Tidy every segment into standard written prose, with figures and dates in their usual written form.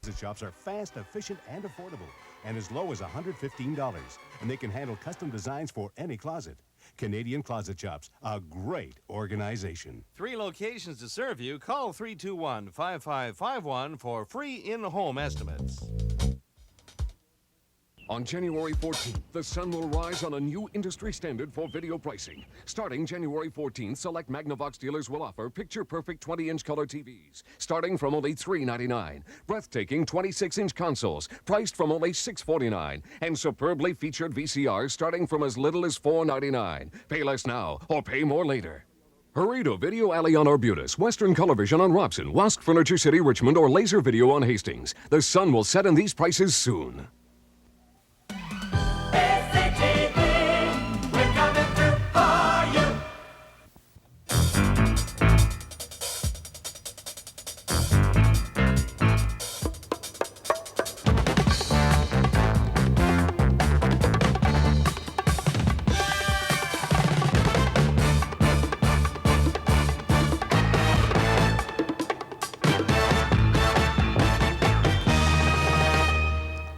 Closet shops are fast, efficient, and affordable, and as low as $115. And they can handle custom designs for any closet. Canadian Closet Shops, a great organization. 3 locations to serve you. Call 321-5551 for free in-home estimates. On January 14th, the sun will rise on a new industry standard for video pricing. Starting January 14th, select Magnavox dealers will offer picture-perfect 20-inch color TVs, starting from only $399. Breathtaking 26-inch consoles, priced from only $649. And superbly featured VCRs starting from as little as $499. Pay less now, or pay more later. Hurry to Video Alley on Arbutus, Western Colovision on Robson, Wask Furniture City, Richmond, or Laser Video on Hastings. The sun will set in these prices soon.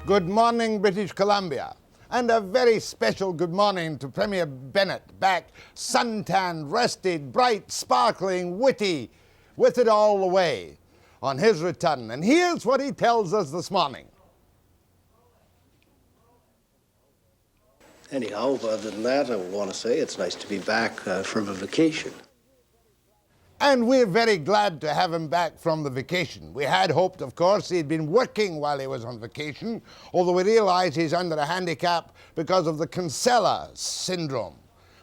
Good morning, British Columbia. And a very special good morning to Premier Bennett, back suntanned, rested, bright, sparkling, witty, with it all the way on his return. And here's what he tells us this morning. Anyhow, other than that, I want to say it's nice to be back from a vacation. And we're very glad to have him back from the vacation. We had hoped, of course, he'd been working while he was on vacation, although we realize he's under a handicap because of the Kinsella syndrome.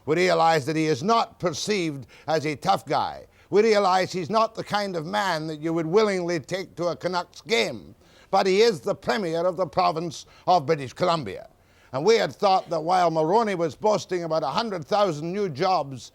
We realize that he is not perceived as a tough guy. We realize he's not the kind of man that you would willingly take to a Canucks game, but he is the Premier of the province of British Columbia. And we had thought that while Mulroney was boasting about 100,000 new jobs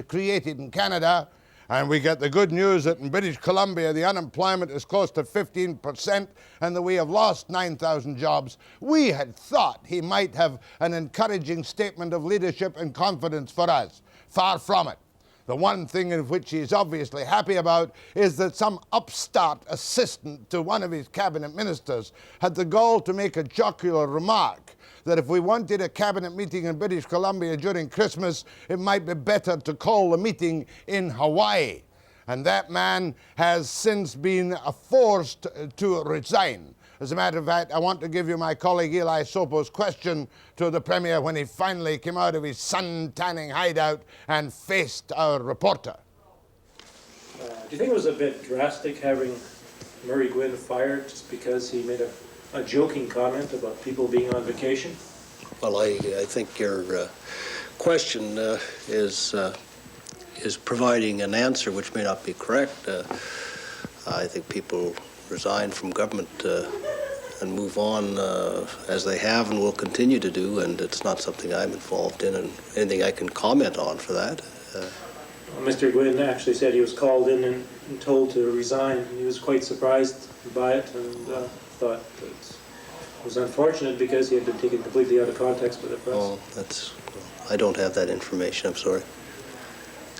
created in Canada, and we get the good news that in British Columbia the unemployment is close to 15% and that we have lost 9,000 jobs, we had thought he might have an encouraging statement of leadership and confidence for us. Far from it. The one thing in which he's obviously happy about is that some upstart assistant to one of his cabinet ministers had the gall to make a jocular remark that if we wanted a cabinet meeting in British Columbia during Christmas, it might be better to call the meeting in Hawaii. And that man has since been forced to resign. As a matter of fact, I want to give you my colleague Eli Sopo's question to the Premier when he finally came out of his sun-tanning hideout and faced our reporter. Do you think it was a bit drastic having Murray Gwynn fired just because he made a joking comment about people being on vacation? Well, I think your question is providing an answer which may not be correct. I think people resign from government and move on as they have and will continue to do, and it's not something I'm involved in and anything I can comment on for that. Mr. Gwynn actually said he was called in and told to resign. He was quite surprised by it and thought it was unfortunate because he had been taken completely out of context by the press. Oh, I don't have that information, I'm sorry.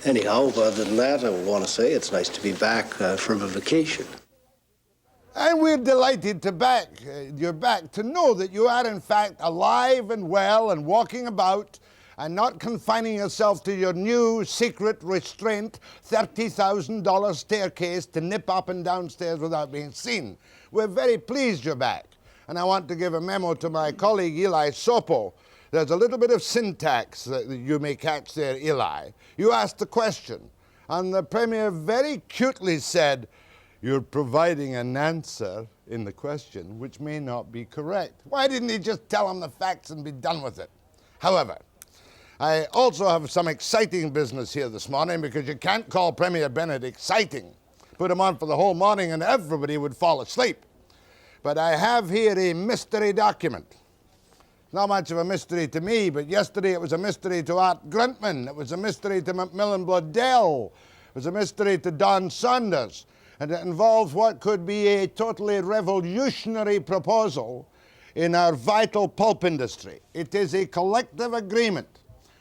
Anyhow, other than that, I want to say it's nice to be back from a vacation. And we're delighted to you're back, to know that you are in fact alive and well and walking about and not confining yourself to your new secret restraint $30,000 staircase to nip up and downstairs without being seen. We're very pleased you're back. And I want to give a memo to my colleague Eli Sopo. There's a little bit of syntax that you may catch there, Eli. You asked the question, and the Premier very cutely said, "You're providing an answer in the question which may not be correct." Why didn't he just tell him the facts and be done with it? However, I also have some exciting business here this morning, because you can't call Premier Bennett exciting. Put him on for the whole morning and everybody would fall asleep. But I have here a mystery document. Not much of a mystery to me, but yesterday it was a mystery to Art Gruntman. It was a mystery to MacMillan Bloedel. It was a mystery to Don Saunders. And it involves what could be a totally revolutionary proposal in our vital pulp industry. It is a collective agreement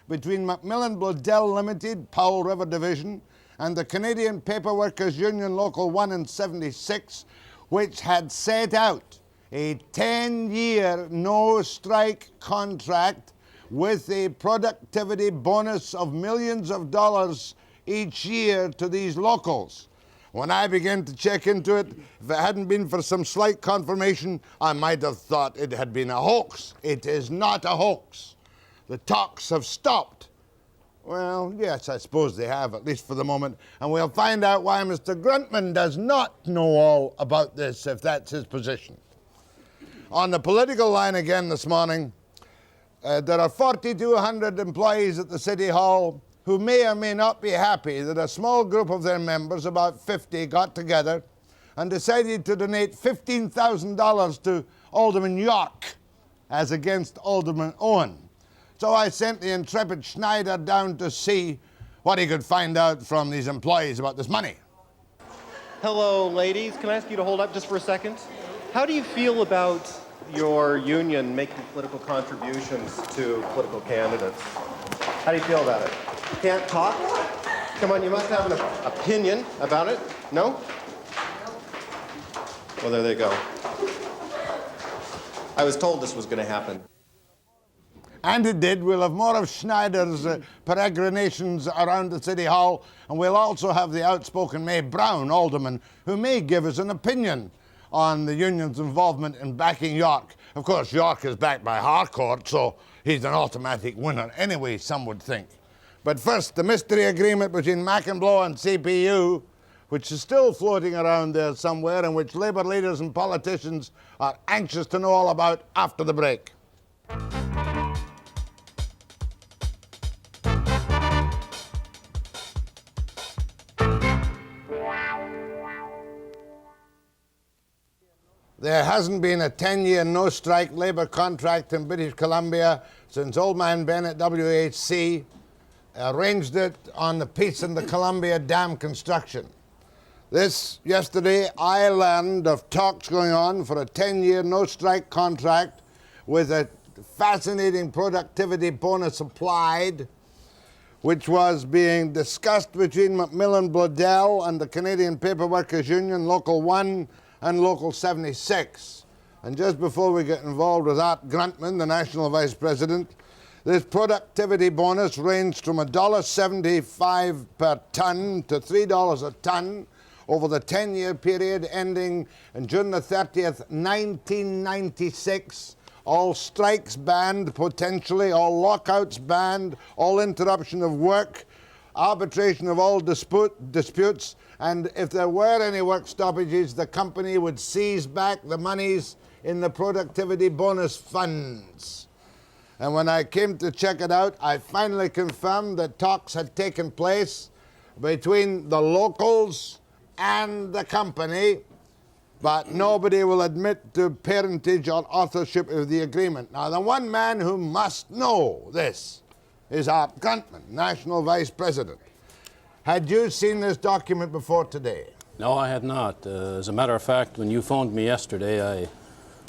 between MacMillan Bloedel Limited, Powell River Division, and the Canadian Papermakers Union Local 1 and 76, which had set out a 10-year no-strike contract with a productivity bonus of millions of dollars each year to these locals. When I began to check into it, if it hadn't been for some slight confirmation, I might have thought it had been a hoax. It is not a hoax. The talks have stopped. Well, yes, I suppose they have, at least for the moment. And we'll find out why Mr. Gruntman does not know all about this, if that's his position. On the political line again this morning, there are 4,200 employees at the City Hall who may or may not be happy that a small group of their members, about 50, got together and decided to donate $15,000 to Alderman York as against Alderman Owen. So I sent the intrepid Schneider down to see what he could find out from these employees about this money. Hello, ladies. Can I ask you to hold up just for a second? How do you feel about your union making political contributions to political candidates? How do you feel about it? Can't talk? Come on, you must have an opinion about it. No? Well, there they go. I was told this was going to happen. And it did. We'll have more of Schneider's peregrinations around the City Hall, and we'll also have the outspoken May Brown, alderman, who may give us an opinion on the union's involvement in backing York. Of course, York is backed by Harcourt, so he's an automatic winner anyway, some would think. But first, the mystery agreement between MacMillan Bloedel and CPU, which is still floating around there somewhere and which Labour leaders and politicians are anxious to know all about after the break. There hasn't been a 10-year no-strike Labour contract in British Columbia since old man Ben at WHC arranged it on the Peace and the Columbia Dam construction. Yesterday, I learned of talks going on for a 10-year no-strike contract with a fascinating productivity bonus applied, which was being discussed between MacMillan Bloedel and the Canadian Papermakers Union, Local 1 and Local 76. And just before we get involved with Art Gruntman, the National Vice President, this productivity bonus ranged from $1.75 per tonne to $3 a tonne over the 10-year period ending on June the 30th, 1996. All strikes banned, potentially, all lockouts banned, all interruption of work, arbitration of all disputes, and if there were any work stoppages, the company would seize back the monies in the productivity bonus funds. And when I came to check it out, I finally confirmed that talks had taken place between the locals and the company, but nobody will admit to parentage or authorship of the agreement. Now, the one man who must know this is Art Gruntman, National Vice President. Had you seen this document before today? No, I had not. As a matter of fact, when you phoned me yesterday,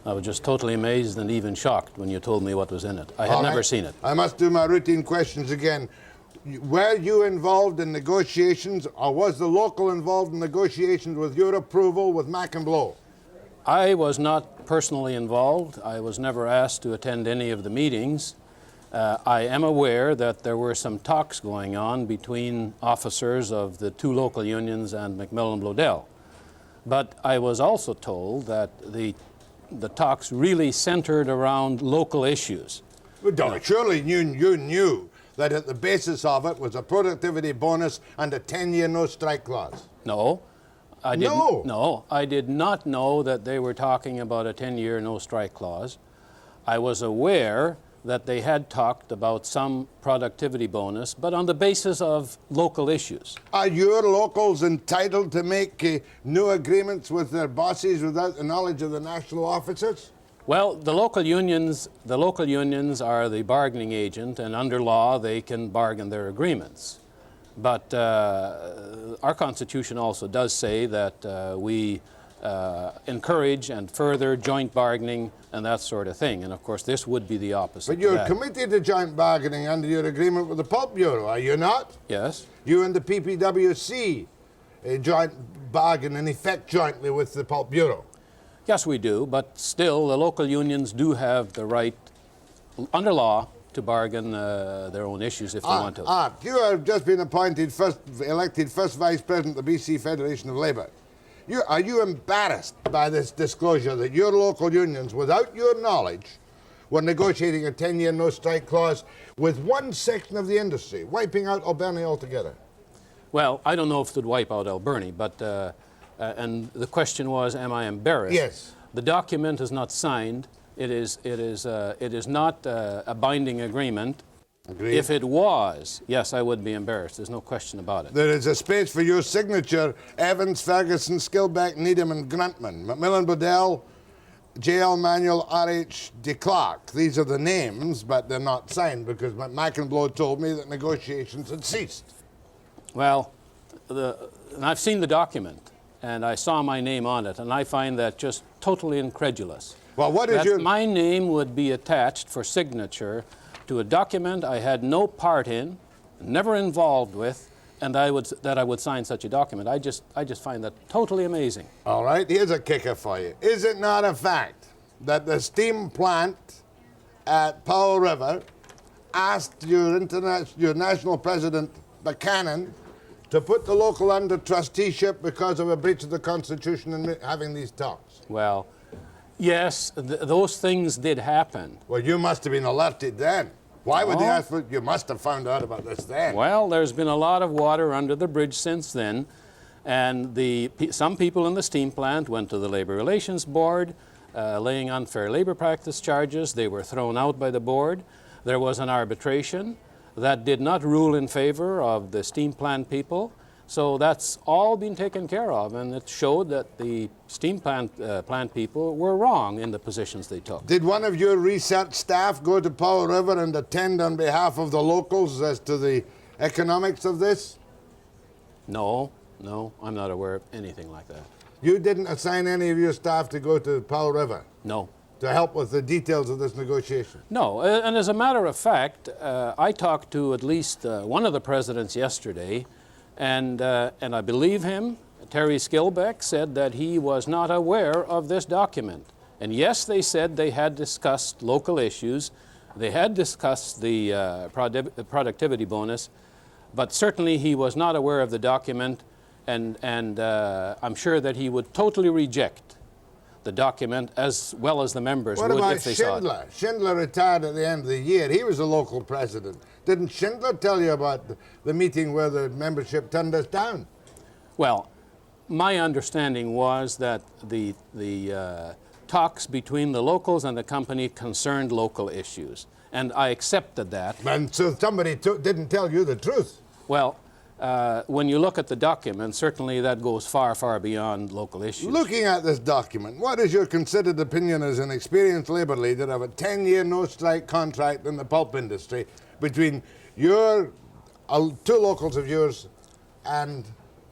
I was just totally amazed and even shocked when you told me what was in it. I had never seen it. I must do my routine questions again. Were you involved in negotiations, or was the local involved in negotiations with your approval with MacMillan Bloedel? I was not personally involved. I was never asked to attend any of the meetings. I am aware that there were some talks going on between officers of the two local unions and MacMillan Bloedel. But I was also told that the talks really centered around local issues. Well, surely you knew that at the basis of it was a productivity bonus and a 10-year no-strike clause. No. I didn't. No. No, I did not know that they were talking about a 10-year no-strike clause. I was aware that they had talked about some productivity bonus, but on the basis of local issues. Are your locals entitled to make new agreements with their bosses without the knowledge of the national officers? Well, the local unions are the bargaining agent, and under law they can bargain their agreements. But our Constitution also does say that we encourage and further joint bargaining and that sort of thing. And of course, this would be the opposite. But you're committed to joint bargaining under your agreement with the Pulp Bureau, are you not? Yes. You and the PPWC a joint bargain in effect jointly with the Pulp Bureau? Yes, we do, but still the local unions do have the right, under law, to bargain their own issues if they want to. Art, you have just been elected first Vice President of the BC Federation of Labour. Are you embarrassed by this disclosure that your local unions, without your knowledge, were negotiating a 10-year no-strike clause with one section of the industry, wiping out Alberni altogether? Well, I don't know if it would wipe out Alberni, but, and the question was, am I embarrassed? Yes. The document is not signed. It is not a binding agreement. Agreed. If it was, yes, I would be embarrassed. There's no question about it. There is a space for your signature: Evans, Ferguson, Skilbeck, Needham, and Gruntman. MacMillan Bloedel, J.L. Manuel, R.H. de Clark. These are the names, but they're not signed because MacMillan Bloedel told me that negotiations had ceased. Well, and I've seen the document, and I saw my name on it, and I find that just totally incredulous. Well, what is that my name would be attached for signature to a document I had no part in, never involved with, and I would sign such a document. I just find that totally amazing. All right, here's a kicker for you. Is it not a fact that the steam plant at Powell River asked your national president, Buchanan, to put the local under trusteeship because of a breach of the Constitution and having these talks? Well, yes, those things did happen. Well, you must have been alerted then. Why would they ask for it? You must have found out about this then. Well, there's been a lot of water under the bridge since then, and some people in the steam plant went to the Labor Relations Board, laying unfair labor practice charges. They were thrown out by the board. There was an arbitration that did not rule in favor of the steam plant people. So that's all been taken care of, and it showed that the steam plant people were wrong in the positions they took. Did one of your research staff go to Powell River and attend on behalf of the locals as to the economics of this? No, I'm not aware of anything like that. You didn't assign any of your staff to go to Powell River? No. To help with the details of this negotiation? No, and as a matter of fact, I talked to at least one of the presidents yesterday, and I believe him. Terry Skilbeck said that he was not aware of this document. And yes, they said they had discussed local issues. They had discussed the productivity bonus, but certainly he was not aware of the document, and I'm sure that he would totally reject the document as well as the members would if they saw it. What about Schindler? Schindler retired at the end of the year. He was a local president. Didn't Schindler tell you about the meeting where the membership turned us down? Well, my understanding was that the talks between the locals and the company concerned local issues, and I accepted that. And so somebody didn't tell you the truth. Well, when you look at the document, certainly that goes far, far beyond local issues. Looking at this document, what is your considered opinion as an experienced labor leader of a 10-year no-strike contract in the pulp industry between your two locals of yours and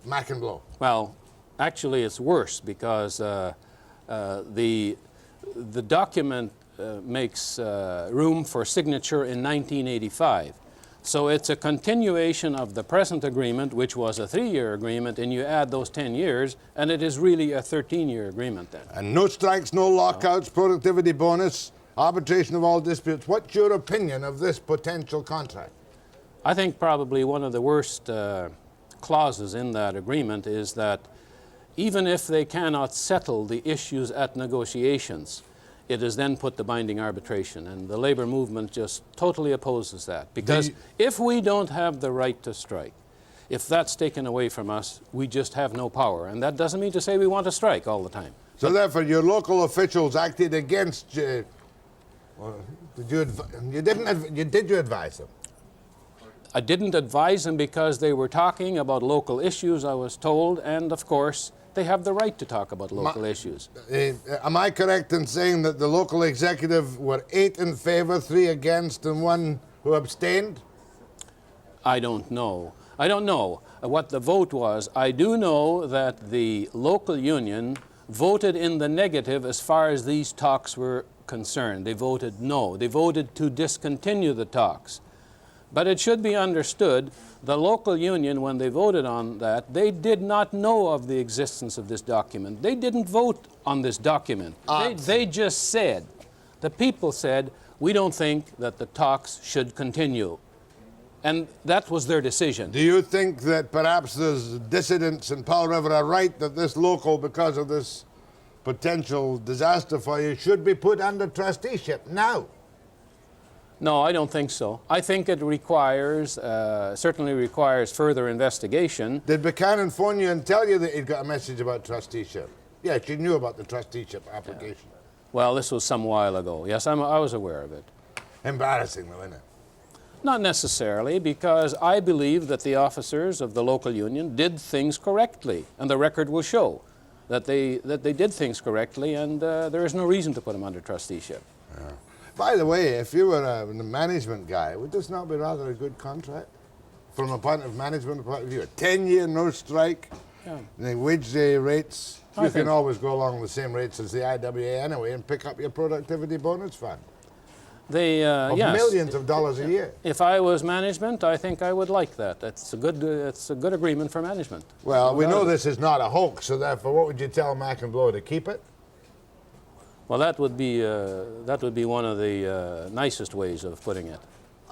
MacMillan Bloedel? Well, actually it's worse because the document makes room for signature in 1985. So it's a continuation of the present agreement, which was a 3-year agreement, and you add those 10 years, and it is really a 13-year agreement then. And no strikes, no lockouts, productivity bonus, arbitration of all disputes. What's your opinion of this potential contract? I think probably one of the worst clauses in that agreement is that even if they cannot settle the issues at negotiations, it is then put to binding arbitration, and the labor movement just totally opposes that. Because if we don't have the right to strike, if that's taken away from us, we just have no power. And that doesn't mean to say we want to strike all the time. So therefore your local officials acted against you. Did you advise them? I didn't advise them because they were talking about local issues, I was told, and of course they have the right to talk about local issues. Am I correct in saying that the local executive were 8 in favor, 3 against, and 1 who abstained? I don't know. I don't know what the vote was. I do know that the local union voted in the negative as far as these talks were concerned. They voted no. They voted to discontinue the talks. But it should be understood, the local union, when they voted on that, they did not know of the existence of this document. They didn't vote on this document. They just said, the people said, we don't think that the talks should continue. And that was their decision. Do you think that perhaps there's dissidents in Powell River are right that this local, because of this potential disaster for you, should be put under trusteeship now? No, I don't think so. I think it requires, certainly requires further investigation. Did Buchanan phone you and tell you that he'd got a message about trusteeship? Yeah, she knew about the trusteeship application. Well, this was some while ago. Yes, I was aware of it. Embarrassing though, isn't it? Not necessarily, because I believe that the officers of the local union did things correctly, and the record will show that they did things correctly, and there is no reason to put them under trusteeship. Yeah. By the way, if you were a management guy, would this not be rather a good contract? From a point of management point of view, a 10-year no strike, the wage day rates, you can always go along the same rates as the IWA anyway and pick up your productivity bonus fund. Yes. Millions of dollars a year. If I was management, I think I would like that. It's a good agreement for management. Well, we know this is not a hoax, so therefore, what would you tell MacMillan Bloedel, to keep it? Well, that would be one of the nicest ways of putting it.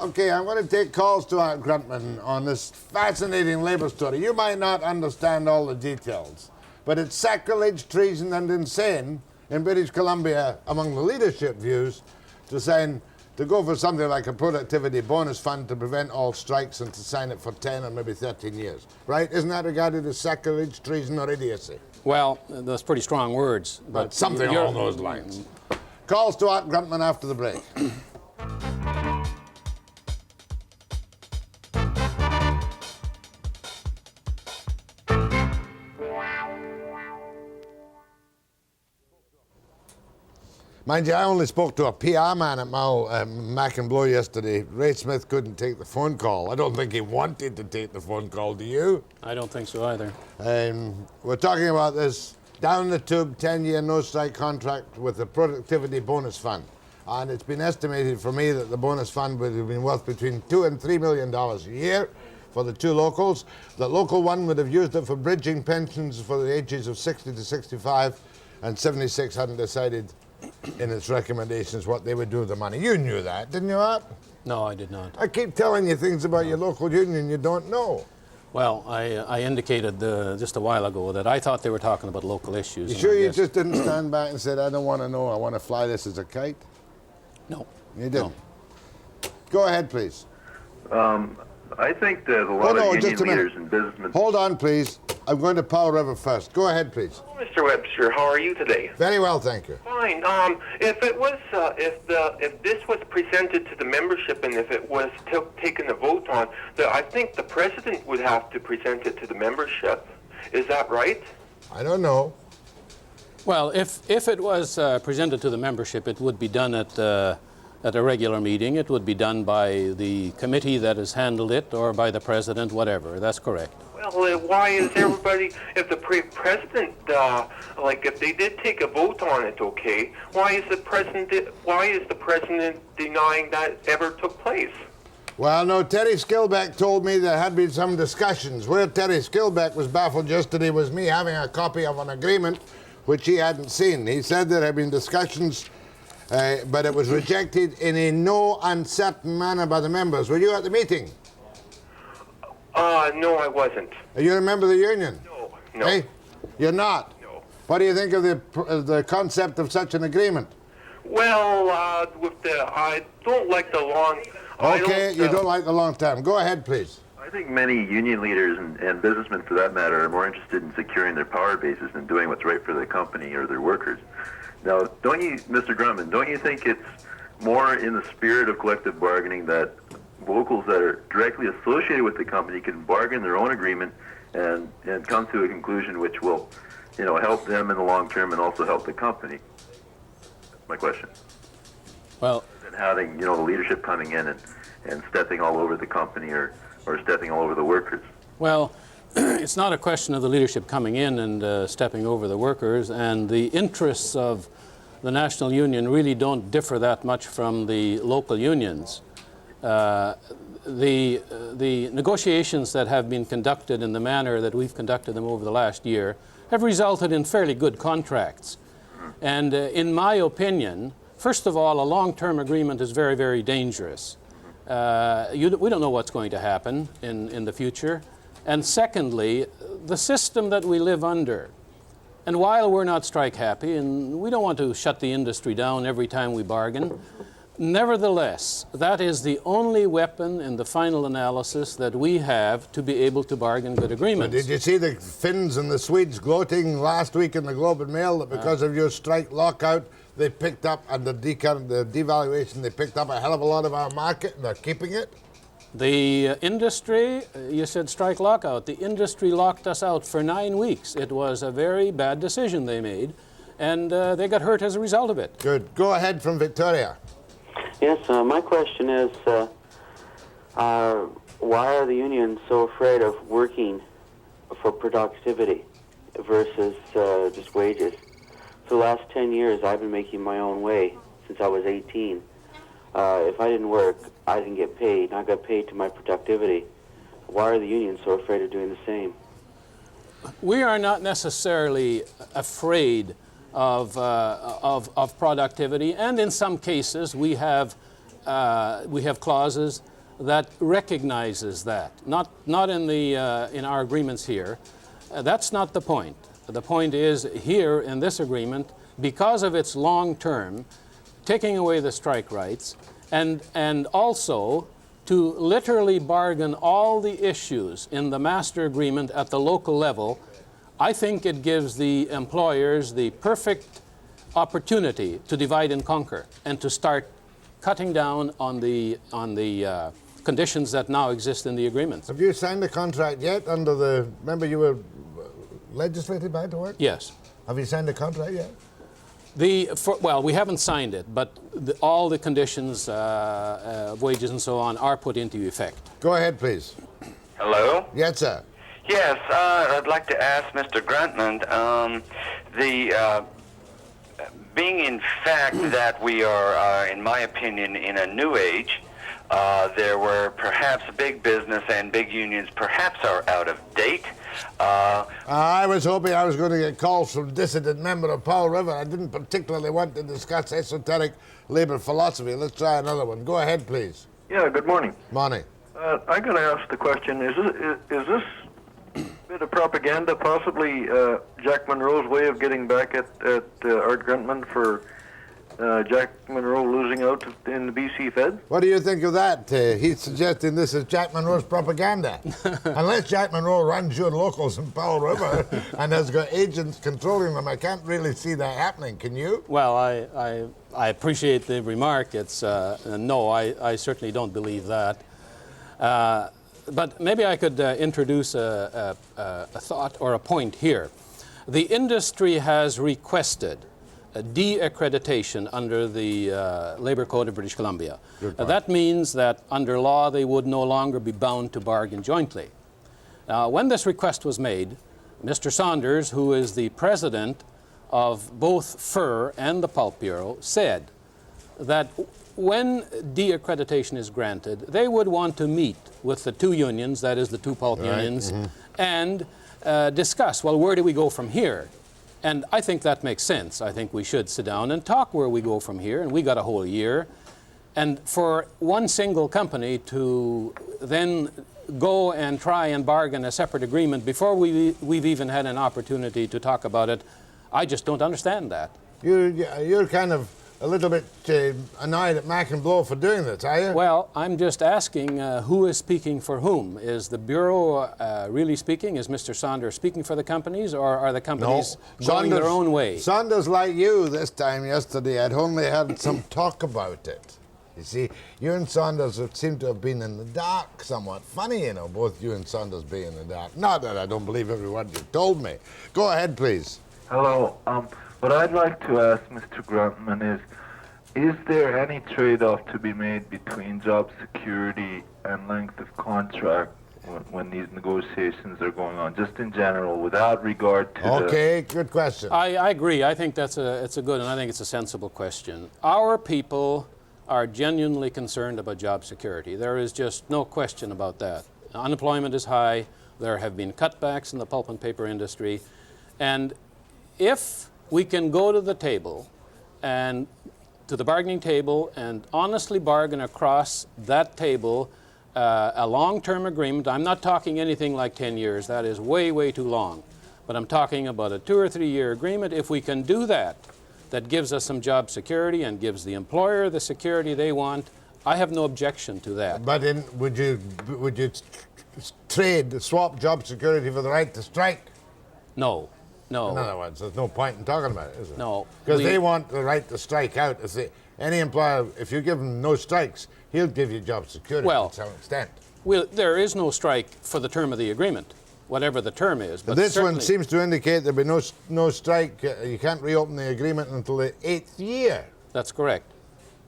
Okay, I'm going to take calls to our Gruntman on this fascinating labor story. You might not understand all the details, but it's sacrilege, treason, and insane in British Columbia among the leadership views to go for something like a productivity bonus fund to prevent all strikes and to sign it for 10 or maybe 13 years. Right? Isn't that regarded as sacrilege, treason, or idiocy? Well, those pretty strong words. But something along those lines. Calls to Art Gruntman after the break. Mind you, I only spoke to a PR man at MacMillan Bloedel yesterday. Ray Smith couldn't take the phone call. I don't think he wanted to take the phone call, do you? I don't think so either. We're talking about this down-the-tube 10-year no-strike contract with the productivity bonus fund. And it's been estimated for me that the bonus fund would have been worth between $2 and $3 million a year for the two locals. The local one would have used it for bridging pensions for the ages of 60 to 65, and 76 hadn't decided in its recommendations what they would do with the money. You knew that, didn't you, Art? No, I did not. I keep telling you things about your local union you don't know. Well, I indicated just a while ago that I thought they were talking about local issues. You sure you just didn't stand back and said, I don't want to know, I want to fly this as a kite? No. You didn't? No. Go ahead, please. I think that a lot of union leaders and businessmen... Hold on, please. I'm going to Powell River first. Go ahead, please. Well, Mr. Webster, how are you today? Very well, thank you. Fine. If it was, if this was presented to the membership and if it was taken a vote on, I think the president would have to present it to the membership. Is that right? I don't know. Well, if it was presented to the membership, it would be done at a regular meeting. It would be done by the committee that has handled it or by the president, whatever. That's correct. Well, why is everybody, if the president, like if they did take a vote on it, okay, why is the president denying that ever took place? Well, no, Terry Skilbeck told me there had been some discussions. Where Terry Skilbeck was baffled yesterday was me having a copy of an agreement which he hadn't seen. He said there had been discussions, but it was rejected in a no uncertain manner by the members. Were you at the meeting? No, I wasn't. You remember the union? No. Hey? You're not? No. What do you think of the concept of such an agreement? Well, I don't like the long... Okay, you don't like the long term. Go ahead, please. I think many union leaders and businessmen, for that matter, are more interested in securing their power bases than doing what's right for the company or their workers. Now, don't you, Mr. Gruntman, don't you think it's more in the spirit of collective bargaining that locals that are directly associated with the company can bargain their own agreement and come to a conclusion which will, help them in the long term and also help the company? That's my question. Well, and having, the leadership coming in and stepping all over the company or stepping all over the workers. Well, it's not a question of the leadership coming in and stepping over the workers, and the interests of the national union really don't differ that much from the local unions. the negotiations that have been conducted in the manner that we've conducted them over the last year have resulted in fairly good contracts. And in my opinion, first of all, a long-term agreement is very, very dangerous. We don't know what's going to happen in the future. And secondly, the system that we live under. And while we're not strike happy, and we don't want to shut the industry down every time we bargain, nevertheless, that is the only weapon in the final analysis that we have to be able to bargain good agreements. Did you see the Finns and the Swedes gloating last week in the Globe and Mail that because of your strike lockout, they picked up, and the devaluation, they picked up a hell of a lot of our market, and they're keeping it? The industry, you said strike lockout, the industry locked us out for 9 weeks. It was a very bad decision they made, and they got hurt as a result of it. Good. Go ahead from Victoria. Yes, my question is, why are the unions so afraid of working for productivity versus just wages? For the last 10 years, I've been making my own way since I was 18. If I didn't work, I didn't get paid, and I got paid to my productivity. Why are the unions so afraid of doing the same? We are not necessarily afraid of productivity, and in some cases we have clauses that recognizes that. Not in our agreements here. That's not the point. The point is here in this agreement, because of its long term, taking away the strike rights, and also to literally bargain all the issues in the master agreement at the local level, I think it gives the employers the perfect opportunity to divide and conquer and to start cutting down on the conditions that now exist in the agreements. Have you signed a contract yet under the, remember you were legislated by to work? Yes. Have you signed a contract yet? Well, we haven't signed it, but all the conditions, wages and so on, are put into effect. Go ahead, please. Hello? Yes, sir. Yes, I'd like to ask Mr. Gruntman, being in fact that we are, in my opinion, in a new age, there were perhaps big business and big unions perhaps are out of date. I was hoping I was going to get calls from dissident member of Powell River. I didn't particularly want to discuss esoteric labor philosophy. Let's try another one. Go ahead, please. Yeah, good morning. Morning. I'm going to ask the question, is this a bit of propaganda, possibly Jack Monroe's way of getting back at Art Gruntman for Jack Monroe losing out in the BC Fed? What do you think of that? He's suggesting this is Jack Monroe's propaganda. Unless Jack Monroe runs your locals in Powell River and has got agents controlling them, I can't really see that happening. Can you? Well, I appreciate the remark. It's no, I certainly don't believe that. But maybe I could introduce a thought or a point here. The industry has requested a de-accreditation under the Labor Code of British Columbia. That means that under law they would no longer be bound to bargain jointly. Now, when this request was made, Mr. Saunders, who is the president of both FIR and the Pulp Bureau, said that when de-accreditation is granted, they would want to meet with the two unions, that is the two pulp unions, and discuss, well, where do we go from here? And I think that makes sense. I think we should sit down and talk where we go from here, and we got a whole year. And for one single company to then go and try and bargain a separate agreement before we've even had an opportunity to talk about it, I just don't understand that. You're kind of a little bit annoyed at MacMillan Bloedel for doing this, are you? Well, I'm just asking who is speaking for whom. Is the Bureau really speaking? Is Mr. Saunders speaking for the companies, or are the companies going their own way? Saunders, like you this time yesterday, I'd only heard some talk about it. You see, you and Saunders seem to have been in the dark somewhat. Funny, you know, both you and Saunders being in the dark. Not that I don't believe every word you told me. Go ahead, please. Hello. What I'd like to ask Mr. Gruntman is there any trade-off to be made between job security and length of contract when these negotiations are going on, just in general, without regard to Okay, good question. I agree. I think it's a good and I think it's a sensible question. Our people are genuinely concerned about job security. There is just no question about that. Unemployment is high. There have been cutbacks in the pulp and paper industry. And if we can go to the table and to the bargaining table and honestly bargain across that table a long-term agreement, I'm not talking anything like 10 years. That is way, way too long. But I'm talking about a 2 or 3 year agreement. If we can do that, that gives us some job security and gives the employer the security they want, I have no objection to that. But would you swap job security for the right to strike? No. No. In other words, there's no point in talking about it, is there? No. Because they want the right to strike out. Any employer, if you give him no strikes, he'll give you job security to some extent. Well, there is no strike for the term of the agreement, whatever the term is. But this one seems to indicate there'll be no strike. You can't reopen the agreement until the 8th year. That's correct.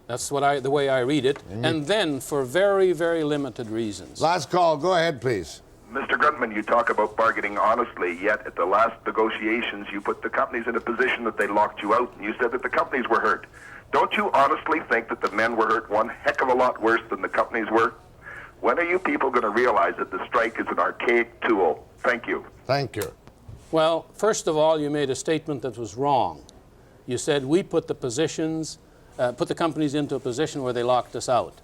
That's the way I read it. And then for very, very limited reasons. Last call. Go ahead, please. Mr. Gruntman, you talk about bargaining honestly, yet at the last negotiations you put the companies in a position that they locked you out, and you said that the companies were hurt. Don't you honestly think that the men were hurt one heck of a lot worse than the companies were? When are you people going to realize that the strike is an archaic tool? Thank you. Thank you. Well, first of all, you made a statement that was wrong. You said we put the companies into a position where they locked us out.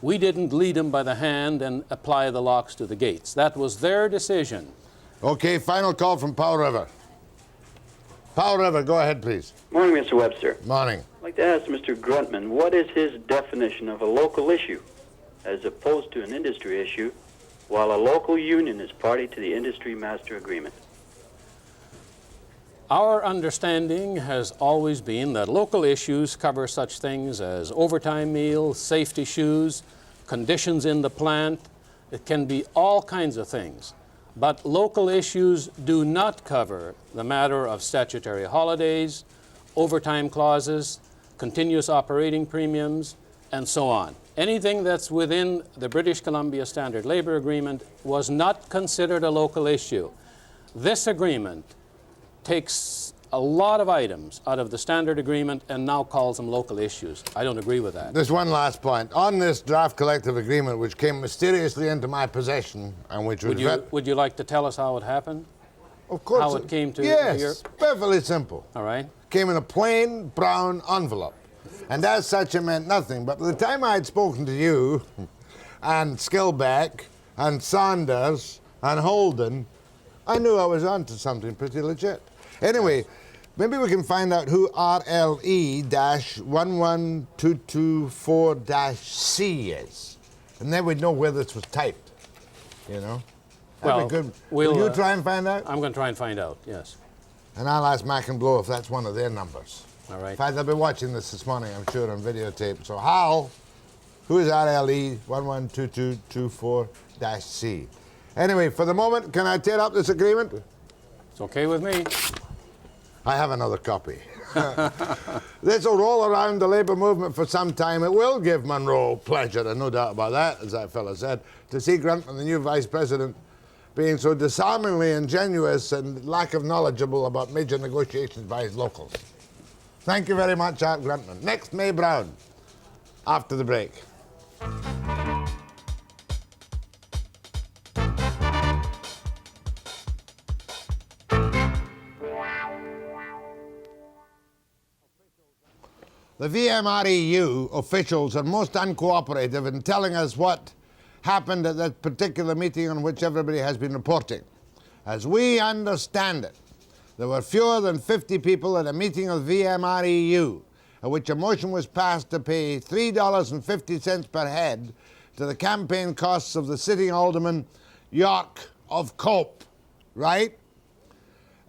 We didn't lead them by the hand and apply the locks to the gates. That was their decision. Okay, final call from Powell River. Powell River, go ahead, please. Morning, Mr. Webster. Morning. I'd like to ask Mr. Gruntman, what is his definition of a local issue as opposed to an industry issue, while a local union is party to the industry master agreement? Our understanding has always been that local issues cover such things as overtime meals, safety shoes, conditions in the plant. It can be all kinds of things. But local issues do not cover the matter of statutory holidays, overtime clauses, continuous operating premiums, and so on. Anything that's within the British Columbia Standard Labor Agreement was not considered a local issue. This agreement takes a lot of items out of the standard agreement and now calls them local issues. I don't agree with that. There's one last point. On this draft collective agreement, which came mysteriously into my possession, and which was... Would you like to tell us how it happened? Of course. How it came to... Yes, perfectly simple. All right. Came in a plain brown envelope. And as such, it meant nothing. But by the time I had spoken to you, and Skilbeck, and Saunders, and Holden, I knew I was on to something pretty legit. Anyway, maybe we can find out who RLE-11224-C is. And then we'd know where this was typed, you know? That'd be good. Will you try and find out? I'm going to try and find out, yes. And I'll ask MacMillan Bloedel if that's one of their numbers. All right. In fact, I'll be watching this morning, I'm sure, on videotape. So Hal, who is RLE-112224-C? Anyway, for the moment, can I tear up this agreement? It's okay with me. I have another copy. This will roll around the labour movement for some time. It will give Munro pleasure, and no doubt about that, as that fellow said, to see Gruntman, the new vice president, being so disarmingly ingenuous and lack of knowledgeable about major negotiations by his locals. Thank you very much, Art Gruntman. Next, May Brown, after the break. The VMRU officials are most uncooperative in telling us what happened at that particular meeting on which everybody has been reporting. As we understand it, there were fewer than 50 people at a meeting of VMRU, at which a motion was passed to pay $3.50 per head to the campaign costs of the sitting alderman, York of Cope, right?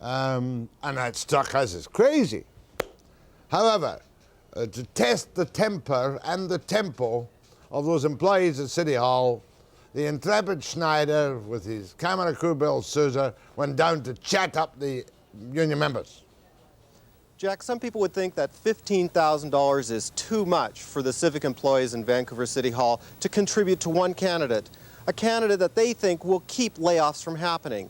And that struck us as crazy. However, to test the temper and the tempo of those employees at City Hall, the intrepid Schneider, with his camera crew Bill Sousa, went down to chat up the union members. Jack, some people would think that $15,000 is too much for the civic employees in Vancouver City Hall to contribute to one candidate, a candidate that they think will keep layoffs from happening.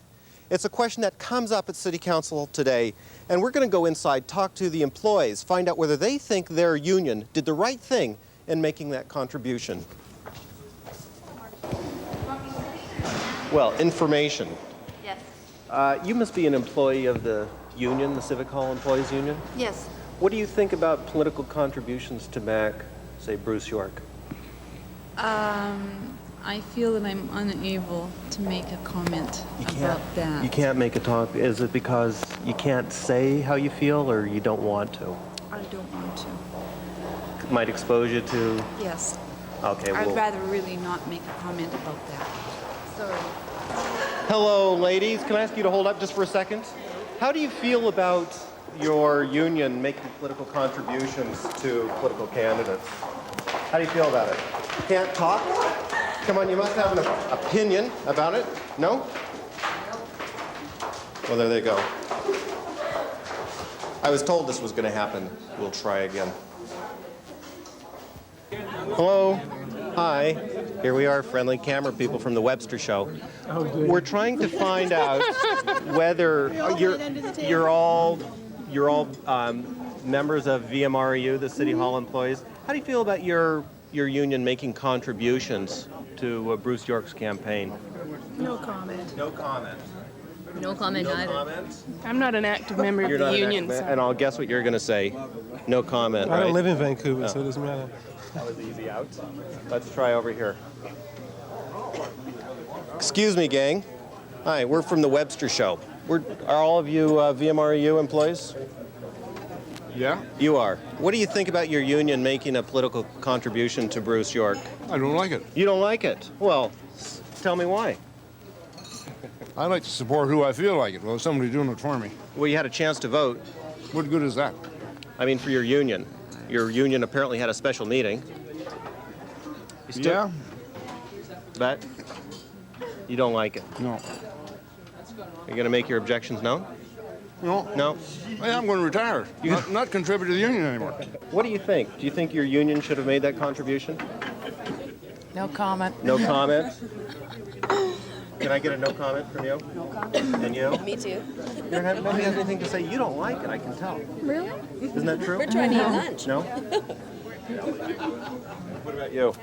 It's a question that comes up at City Council today, and we're going to go inside, talk to the employees, find out whether they think their union did the right thing in making that contribution? Well, information. Yes. You must be an employee of the union, the Civic Hall Employees Union? Yes. What do you think about political contributions to MAC, say Bruce York? I feel that I'm unable to make a comment about that. You can't make a talk. Is it because you can't say how you feel or you don't want to? I don't want to. Might expose you to... Yes. Okay, I'd well... rather really not make a comment about that. Sorry. Hello, ladies. Can I ask you to hold up just for a second? How do you feel about your union making political contributions to political candidates? How do you feel about it? Can't talk? Come on, you must have an opinion about it. No? Well, there they go. I was told this was going to happen. We'll try again. Hello. Hi. Here we are, friendly camera people from the Webster show. Oh, good. We're trying to find out whether you're all members of VMRU, the City Hall employees. How do you feel about your union making contributions to Bruce York's campaign? No comment. No comment. No comment No either. comments? I'm not an active member You're of not the an union. active So. and I'll guess what you're going to say. No comment, I right? don't live in Vancouver, Oh. so it doesn't matter. That was easy out. Let's try over here. Excuse me, gang. Hi, we're from the Webster show. Are all of you VMRU employees? Yeah. You are. What do you think about your union making a political contribution to Bruce York? I don't like it. You don't like it? Well, tell me why. I like to support who I feel like it. Well, somebody's doing it for me. Well, you had a chance to vote. What good is that? I mean, for your union. Your union apparently had a special meeting. Yeah. But you don't like it? No. You're going to make your objections known? No. No? I'm going to retire. Not contribute to the union anymore. What do you think? Do you think your union should have made that contribution? No comment. No comment? Can I get a no comment from you? No comment. And you? Me too. Nobody has anything to say. You don't like it, I can tell. Really? Isn't that true? We're trying to eat lunch. No? What about you?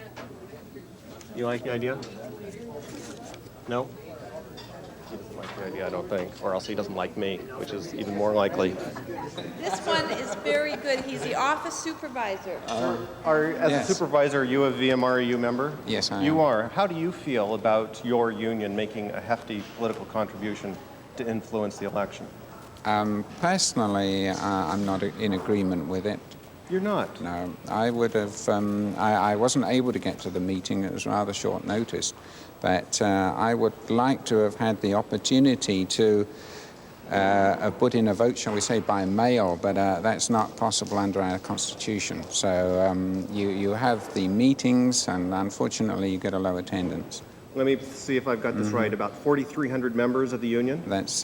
You like the idea? No? He doesn't like the idea, I don't think. Or else he doesn't like me, which is even more likely. This one is very good. He's the office supervisor. As a supervisor, are you a VMRU member? Yes, I am. You are. How do you feel about your union making a hefty political contribution to influence the election? Personally, I'm not in agreement with it. You're not? No. I would have, I wasn't able to get to the meeting. It was rather short notice. But I would like to have had the opportunity to put in a vote, shall we say, by mail, but that's not possible under our Constitution. So you have the meetings, and unfortunately you get a low attendance. Let me see if I've got this right. About 4,300 members of the union? That's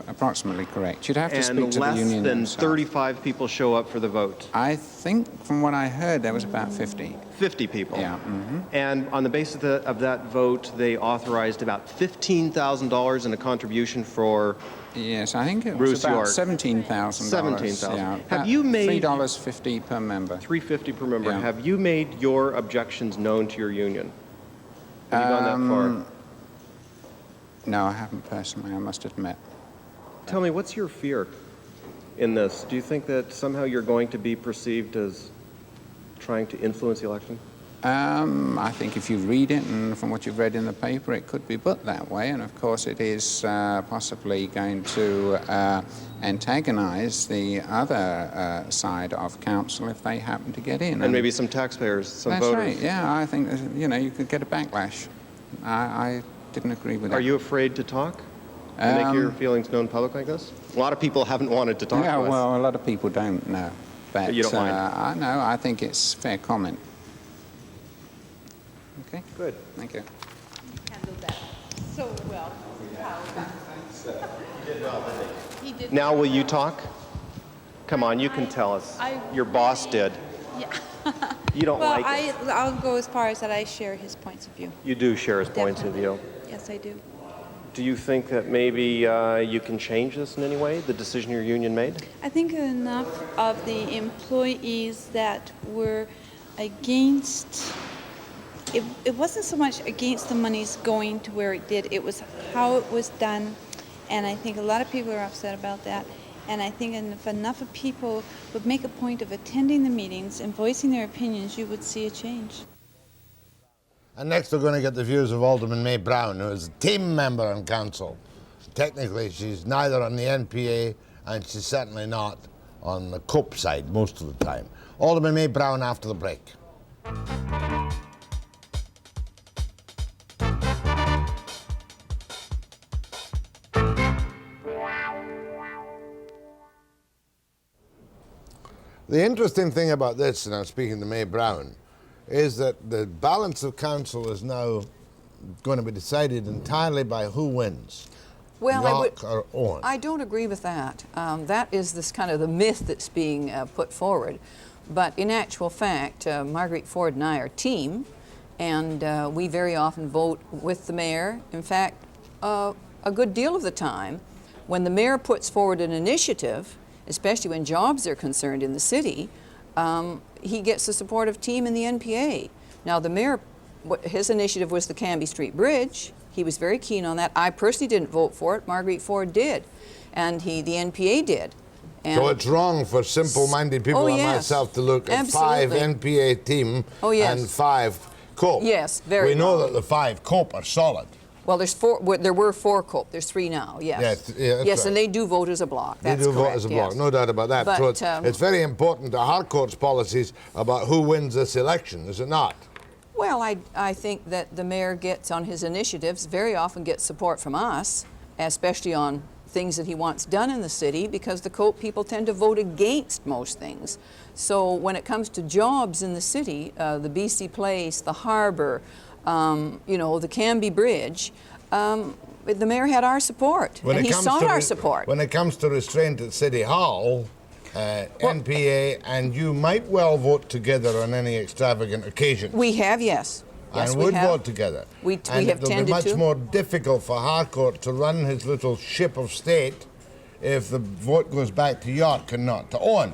approximately correct. You'd have to speak to the And union less than themselves. 35 people show up for the vote? I think, from what I heard, there was about 50. 50 people? Yeah. And on the basis of that vote, they authorized about $15,000 in a contribution for... Yes, I think it was Bruce about York. $17,000. $17,000. Yeah, Have you made... $3.50 per member. $3.50 per member. Yeah. Have you made your objections known to your union? Have you gone that far? No, I haven't personally, I must admit. Tell me, what's your fear in this? Do you think that somehow you're going to be perceived as trying to influence the election? I think if you read it, and from what you've read in the paper, it could be put that way. And of course, it is possibly going to antagonize the other side of council if they happen to get in. And maybe some taxpayers, some That's voters. right, yeah. I think, you could get a backlash. I didn't agree with that. Are you afraid to talk? To make your feelings known public like this? A lot of people haven't wanted to talk Yeah, to us. well, a lot of people don't know. But you don't mind? I think it's fair comment. Okay. Good. Thank you. Handled that so well. He did. Now will you talk? Come on, you can tell us. Your boss did. Yeah. You don't Well, like it. I'll go as far as that I share his points of view. You do share his points of view. Yes, I do. Do you think that maybe you can change this in any way, the decision your union made? I think enough of the employees that were against, it wasn't so much against the monies going to where it did, it was how it was done. And I think a lot of people are upset about that. And I think if enough of people would make a point of attending the meetings and voicing their opinions, you would see a change. And next we're going to get the views of Alderman May Brown, who is a team member on council. Technically, she's neither on the NPA and she's certainly not on the COPE side most of the time. Alderman May Brown after the break. The interesting thing about this, and I'm speaking to May Brown, is that the balance of council is now going to be decided entirely by who wins. Well, York or Owen. I don't agree with that. That is this kind of the myth that's being put forward. But in actual fact, Marguerite Ford and I are a team, and we very often vote with the mayor. In fact, a good deal of the time, when the mayor puts forward an initiative, especially when jobs are concerned in the city, he gets the support of team in the NPA. Now, the mayor, his initiative was the Canby Street Bridge. He was very keen on that. I personally didn't vote for it. Marguerite Ford did, and the NPA did. And so it's wrong for simple-minded people like myself to look at 5 NPA team and 5 COPE. Yes, very We know wrong. that the 5 COPE are solid. Well, there's 4. There were 4 COPE. There's 3 now. Yes. Yes, yes, right. and they do vote as a block. They That's do vote correct, as a block, yes. no doubt about that. But, so it's very important to Harcourt's policies about who wins this election, is it not? Well, I think that the mayor gets on his initiatives, very often gets support from us, especially on things that he wants done in the city, because the COPE people tend to vote against most things. So when it comes to jobs in the city, the BC Place, the Harbour, you know, the Canby Bridge, the mayor had our support, and he sought our support. When it comes to restraint at City Hall, NPA and you might well vote together on any extravagant occasion. We have, yes. Yes, and we would have. vote together. We and have it'll tended be much to. more difficult for Harcourt to run his little ship of state if the vote goes back to York and not to Owen.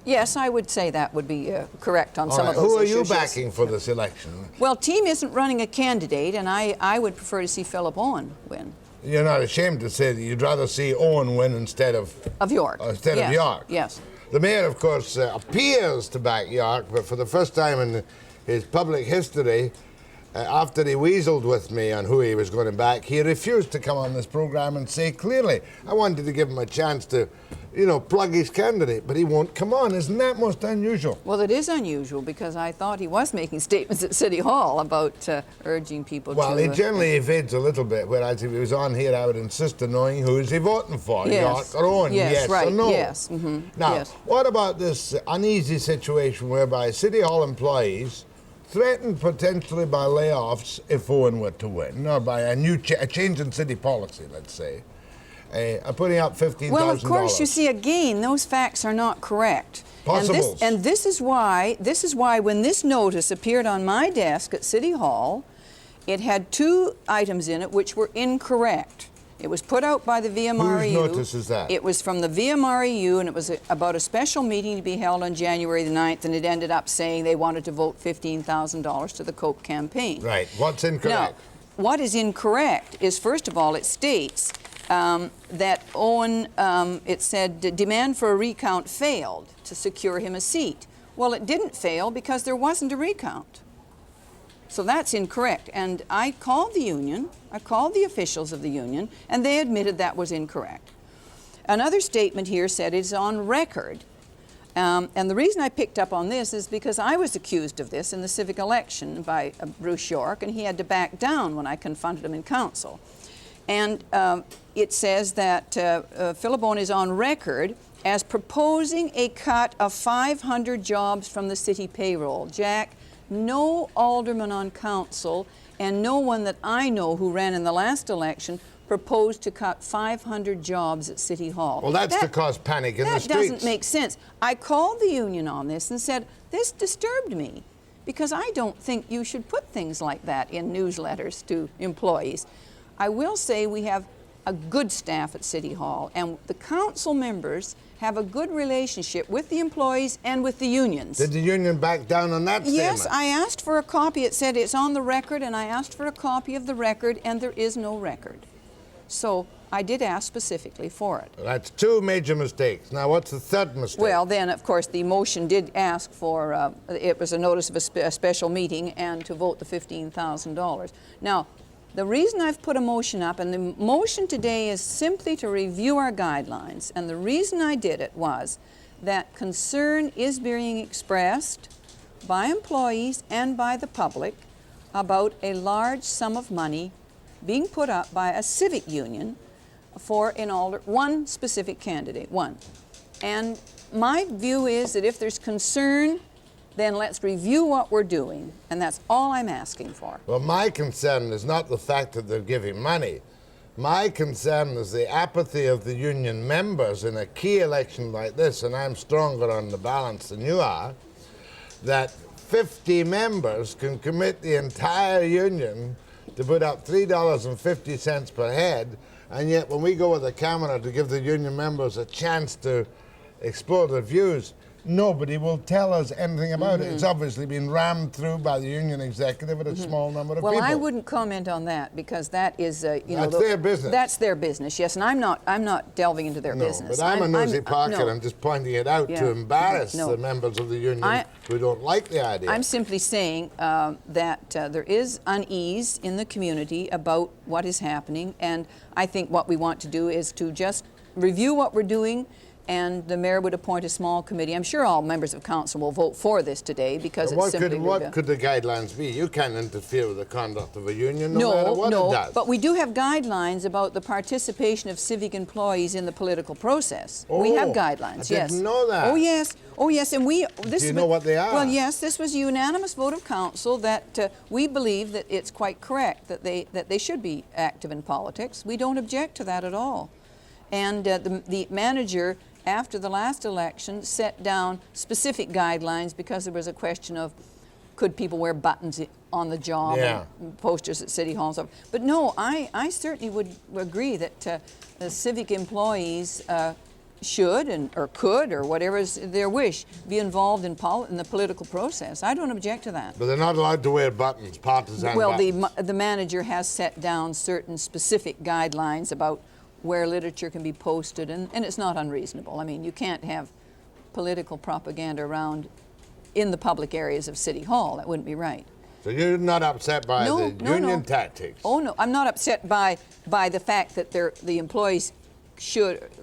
Yes, I would say that would be correct on All some right, of those who are issues. you yes. backing for this election? Well, team isn't running a candidate, and I would prefer to see Philip Owen win. You're not ashamed to say that you'd rather see Owen win instead of York. Instead yes. of York. Yes. The mayor, of course, appears to back York, but for the first time in his public history, after he weaseled with me on who he was going to back, he refused to come on this program and say clearly. I wanted to give him a chance to, you know, plug his candidate, but he won't come on. Isn't that most unusual? Well, it is unusual because I thought he was making statements at City Hall about urging people to... Well, he generally evades a little bit, whereas if he was on here, I would insist on knowing who is he voting for, yes. York or Owen, yes right. or no. Yes, mm-hmm. Now, yes. what about this uneasy situation whereby City Hall employees threatened potentially by layoffs if Owen were to win, or by a change in city policy, let's say, are putting up $15,000? Well, of course, you see, again, those facts are not correct. Possibles. And this is why when this notice appeared on my desk at City Hall, it had 2 items in it which were incorrect. It was put out by the VMRU. Whose notice is that? It was from the VMRU, and it was about a special meeting to be held on January the 9th, and it ended up saying they wanted to vote $15,000 to the COPE campaign. Right. What's incorrect? Now, what is incorrect is, first of all, it states that Owen, it said, demand for a recount failed to secure him a seat. Well, it didn't fail because there wasn't a recount. So that's incorrect. And I called the union, I called the officials of the union, and they admitted that was incorrect. Another statement here said it's on record. And the reason I picked up on this is because I was accused of this in the civic election by Bruce York, and he had to back down when I confronted him in council. And it says that Philip Owen is on record as proposing a cut of 500 jobs from the city payroll. Jack, no alderman on council and no one that I know who ran in the last election proposed to cut 500 jobs at City Hall. Well, that's to cause panic in the streets. That doesn't make sense. I called the union on this and said, this disturbed me because I don't think you should put things like that in newsletters to employees. I will say we have a good staff at City Hall, and the council members have a good relationship with the employees and with the unions. Did the union back down on that Yes, statement? I asked for a copy. It said it's on the record, and I asked for a copy of the record, and there is no record. So I did ask specifically for it. That's two major mistakes. Now, what's the third mistake? Well, then, of course, the motion did ask for, it was a notice of a special meeting and to vote the $15,000. Now, the reason I've put a motion up, and the motion today is simply to review our guidelines, and the reason I did it was that concern is being expressed by employees and by the public about a large sum of money being put up by a civic union for one specific candidate, one. And my view is that if there's concern, then let's review what we're doing, and that's all I'm asking for. Well, my concern is not the fact that they're giving money. My concern is the apathy of the union members in a key election like this, and I'm stronger on the balance than you are, that 50 members can commit the entire union to put up $3.50 per head, and yet when we go with the camera to give the union members a chance to explore their views, nobody will tell us anything about it. It's obviously been rammed through by the union executive at a small number of people. Well, I wouldn't comment on that because that is, that's their business. That's their business, yes, and I'm not delving into their business. But I'm a nosy pocket. I'm just pointing it out to embarrass the members of the union who don't like the idea. I'm simply saying that there is unease in the community about what is happening, and I think what we want to do is to just review what we're doing, and the mayor would appoint a small committee. I'm sure all members of council will vote for this today because it's simply... What could the guidelines be? You can't interfere with the conduct of a union no matter what it does. But we do have guidelines about the participation of civic employees in the political process. We have guidelines, yes. I didn't know that. Oh yes, and we... Do you know what they are? Well, yes, this was a unanimous vote of council that we believe that it's quite correct that they should be active in politics. We don't object to that at all. And the manager, after the last election, set down specific guidelines because there was a question of could people wear buttons on the job and posters at City Hall and stuff. But no, I certainly would agree that the civic employees should or could or whatever is their wish be involved in the political process. I don't object to that. But they're not allowed to wear buttons, partisan buttons. Well, the manager has set down certain specific guidelines about where literature can be posted, and it's not unreasonable. I mean, you can't have political propaganda around in the public areas of City Hall. That wouldn't be right. So you're not upset by the union tactics? Oh, no. I'm not upset by the fact that the employees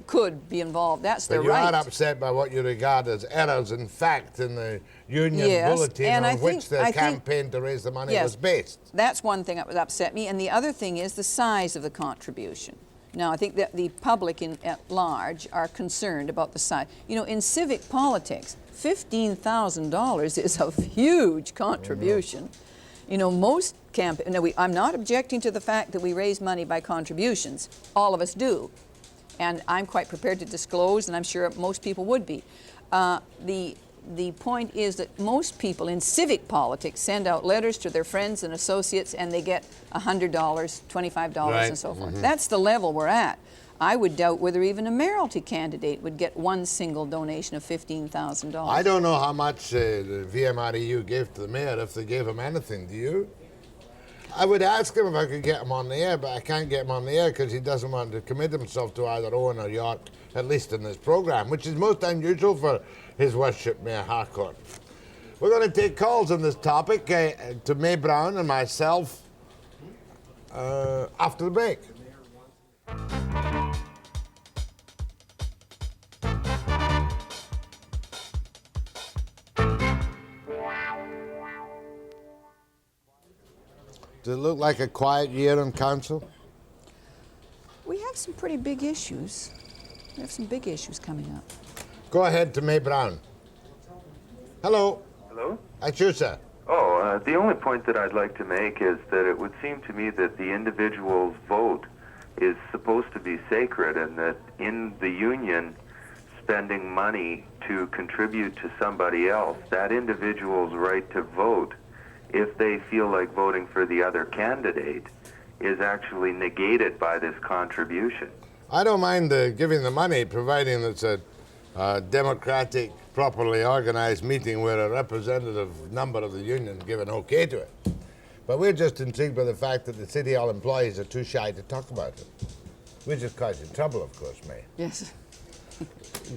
could be involved. That's their right. But you're not upset by what you regard as errors in fact in the union bulletin on which the campaign to raise the money was based. That's one thing that would upset me. And the other thing is the size of the contribution. Now, I think that the public at large are concerned about the size. You know, in civic politics, $15,000 is a huge contribution. You know, most campaigns, I'm not objecting to the fact that we raise money by contributions. All of us do. And I'm quite prepared to disclose, and I'm sure most people would be. The point is that most people in civic politics send out letters to their friends and associates, and they get $100, $25, and so forth. That's the level we're at. I would doubt whether even a mayoralty candidate would get one single donation of $15,000. I don't know how much the VMRU gave to the mayor, if they gave him anything. Do you? I would ask him if I could get him on the air, but I can't get him on the air because he doesn't want to commit himself to either Owen or York, at least in this program, which is most unusual for His Worship Mayor Harcourt. We're going to take calls on this topic to May Brown and myself after the break. Does it look like a quiet year on council? We have some pretty big issues. We have some big issues coming up. Go ahead to May Brown. Hello. Hello? That's you, sir. Oh, the only point that I'd like to make is that it would seem to me that the individual's vote is supposed to be sacred, and that in the union spending money to contribute to somebody else, that individual's right to vote, if they feel like voting for the other candidate, is actually negated by this contribution. I don't mind giving the money, providing it's a democratic, properly organized meeting where a representative number of the union give an okay to it. But we're just intrigued by the fact that the City Hall employees are too shy to talk about it. Which is causing trouble, of course, May. Yes.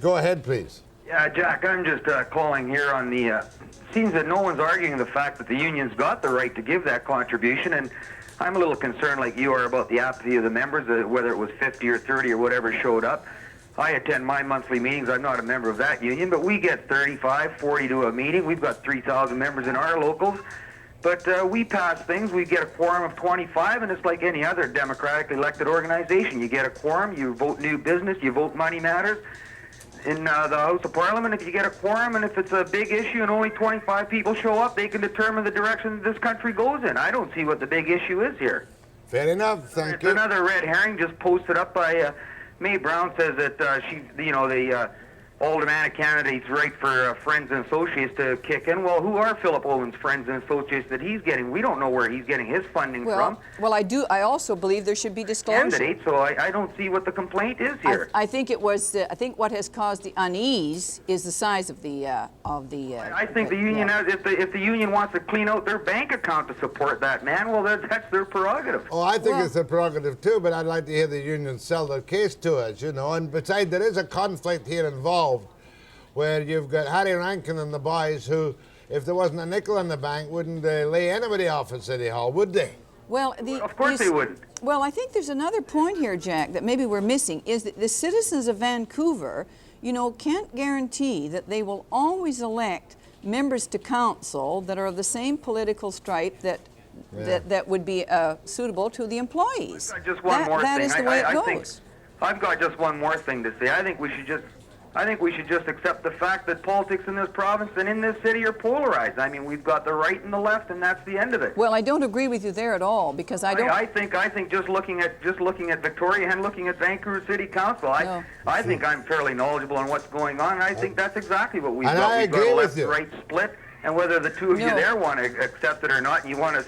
Go ahead, please. Yeah, Jack, I'm just calling here on the... seems that no one's arguing the fact that the union's got the right to give that contribution, and I'm a little concerned, like you are, about the apathy of the members, whether it was 50 or 30 or whatever showed up. I attend my monthly meetings. I'm not a member of that union, but we get 35, 40 to a meeting. We've got 3,000 members in our locals. But we pass things. We get a quorum of 25, and it's like any other democratically elected organization. You get a quorum, you vote new business, you vote money matters. In the House of Parliament, if you get a quorum and if it's a big issue and only 25 people show up, they can determine the direction this country goes in. I don't see what the big issue is here. Fair enough, thank you. Another red herring just posted up by May Brown says that she, you know, the alderman candidate's right for friends and associates to kick in. Well, who are Philip Owen's friends and associates that he's getting? We don't know where he's getting his funding from. Well, I also believe there should be disclosure. Candidate, so I don't see what the complaint is here. I think it was. I think what has caused the unease is the size of the. I think the union has. If the union wants to clean out their bank account to support that man, well, that's their prerogative. Oh, I think it's a prerogative too, but I'd like to hear the union sell their case to us, you know. And besides, there is a conflict here involved, where you've got Harry Rankin and the boys who, if there wasn't a nickel in the bank, wouldn't lay anybody off at City Hall, would they? Well, of course they wouldn't. Well, I think there's another point here, Jack, that maybe we're missing, is that the citizens of Vancouver, you know, can't guarantee that they will always elect members to council that are of the same political stripe that that would be suitable to the employees. I've got just one more thing. That is the way it goes. I've got just one more thing to say. I think we should just accept the fact that politics in this province and in this city are polarized. I mean, we've got the right and the left, and that's the end of it. Well, I don't agree with you there at all, because I don't. I think just looking at Victoria and looking at Vancouver City Council, I think I'm fairly knowledgeable on what's going on, and I think that's exactly what we've got. I We've got agree a with you. left-right split, and whether the two of you there want to accept it or not, and you want to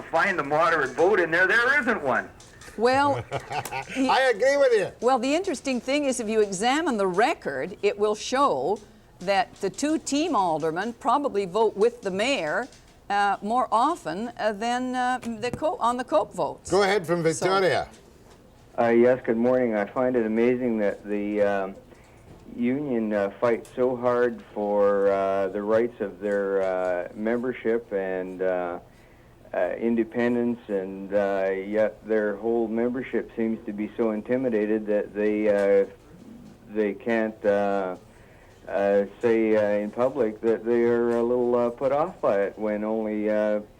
find the moderate vote in there, there isn't one. Well, I agree with you. Well, the interesting thing is if you examine the record, it will show that the two team aldermen probably vote with the mayor more often than on the COPE votes. Go ahead from Victoria. Yes, good morning. I find it amazing that the union fights so hard for the rights of their membership and independence, and yet their whole membership seems to be so intimidated that they can't say in public that they are a little put off by it when only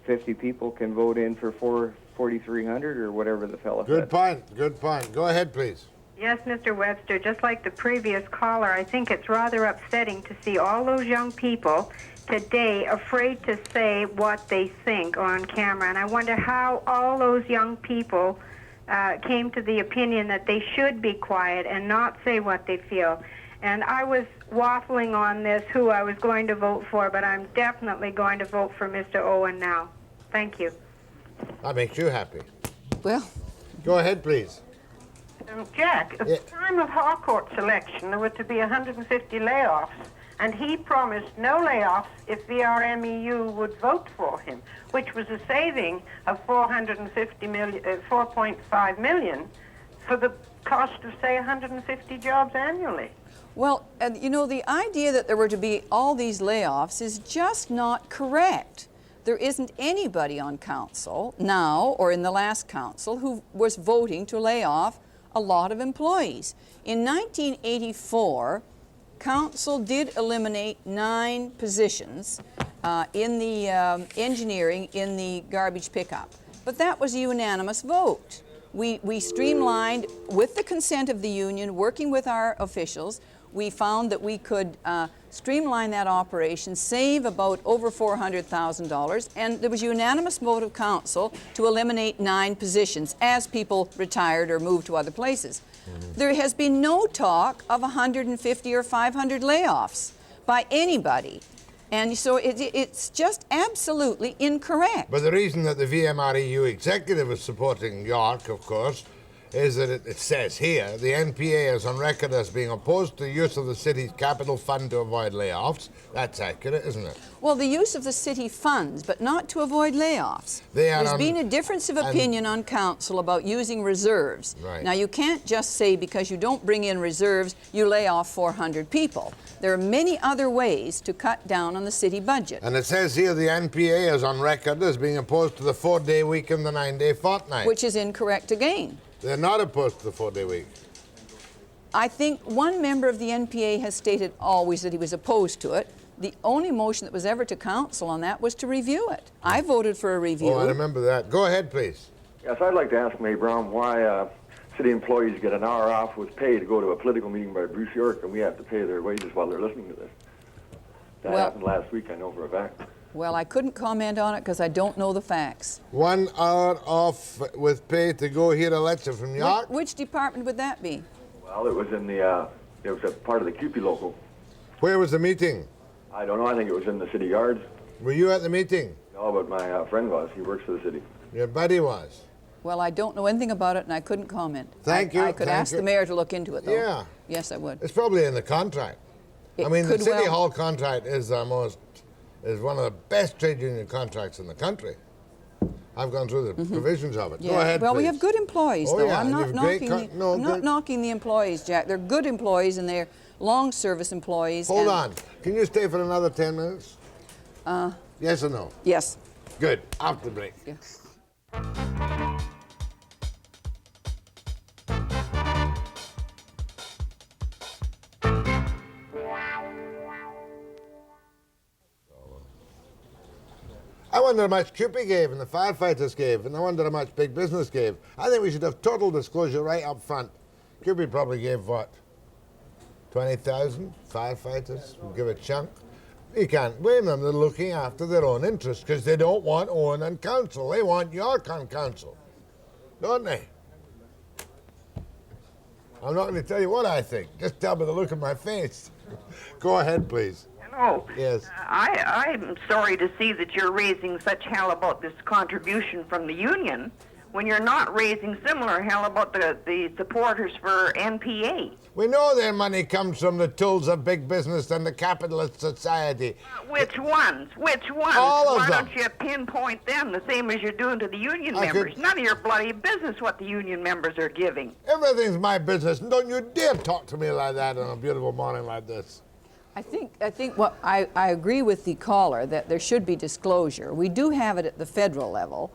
50 people can vote in for 4,300 or whatever the fellow said. Good point. Good point. Go ahead, please. Yes, Mr. Webster, just like the previous caller, I think it's rather upsetting to see all those young people today afraid to say what they think on camera. And I wonder how all those young people came to the opinion that they should be quiet and not say what they feel. And I was waffling on this, who I was going to vote for, but I'm definitely going to vote for Mr. Owen now. Thank you. That makes you happy. Well. Go ahead, please. Jack, at the time of Harcourt's election, there were to be 150 layoffs, and he promised no layoffs if VMRU would vote for him, which was a saving of $4.5 million for the cost of, say, 150 jobs annually. Well, you know, the idea that there were to be all these layoffs is just not correct. There isn't anybody on council now or in the last council who was voting to lay off a lot of employees. In 1984, council did eliminate 9 positions in the engineering, in the garbage pickup, but that was a unanimous vote. We streamlined, with the consent of the union, working with our officials, we found that we could streamline that operation, save about over $400,000, and there was unanimous vote of council to eliminate 9 positions as people retired or moved to other places. There has been no talk of 150 or 500 layoffs by anybody. And so it's just absolutely incorrect. But the reason that the VMRU executive is supporting York, of course, is that it says here, the NPA is on record as being opposed to the use of the city's capital fund to avoid layoffs. That's accurate, isn't it? Well, the use of the city funds, but not to avoid layoffs. There's been a difference of opinion on council about using reserves. Right. Now, you can't just say because you don't bring in reserves, you lay off 400 people. There are many other ways to cut down on the city budget. And it says here the NPA is on record as being opposed to the 4-day week and the 9-day fortnight. Which is incorrect again. They're not opposed to the 4-day week. I think one member of the NPA has stated always that he was opposed to it. The only motion that was ever to council on that was to review it. I voted for a review. Oh, I remember that. Go ahead, please. Yes, I'd like to ask May Brown why city employees get an hour off with pay to go to a political meeting by Bruce York, and we have to pay their wages while they're listening to this. That happened last week, I know for a fact. Well, I couldn't comment on it because I don't know the facts. 1 hour off with pay to go hear a lecture from York? Which department would that be? Well, it was in the, it was a part of the CUPE local. Where was the meeting? I don't know, I think it was in the city yards. Were you at the meeting? No, but my friend was. He works for the city. Your buddy was? Well, I don't know anything about it, and I couldn't comment. Thank you. I could ask the mayor to look into it, though. Yeah. Yes, I would. It's probably in the contract. I mean, the City Hall contract is one of the best trade union contracts in the country. I've gone through the provisions of it. Yeah. Go ahead, well, please. we have good employees, though. Yeah, I'm not knocking the employees, Jack. They're good employees, and they're long service employees. Hold on. Can you stay for another 10 minutes? Yes or no? Yes. Good. After the break. Yeah. I wonder how much CUPE gave and the firefighters gave, and I wonder how much big business gave. I think we should have total disclosure right up front. CUPE probably gave, what, 20,000 firefighters? We'll give a chunk. You can't blame them. They're looking after their own interests because they don't want Owen on council. They want York on council, don't they? I'm not going to tell you what I think. Just tell me the look on my face. Go ahead, please. Hello. Yes. I'm sorry to see that you're raising such hell about this contribution from the union when you're not raising similar hell about the supporters for NPA. We know their money comes from the tools of big business and the capitalist society. Which ones? Which ones? All of them. Why don't you pinpoint them the same as you're doing to the union members? None of your bloody business what the union members are giving. Everything's my business, and don't you dare talk to me like that on a beautiful morning like this. I think what I agree with the caller that there should be disclosure. We do have it at the federal level,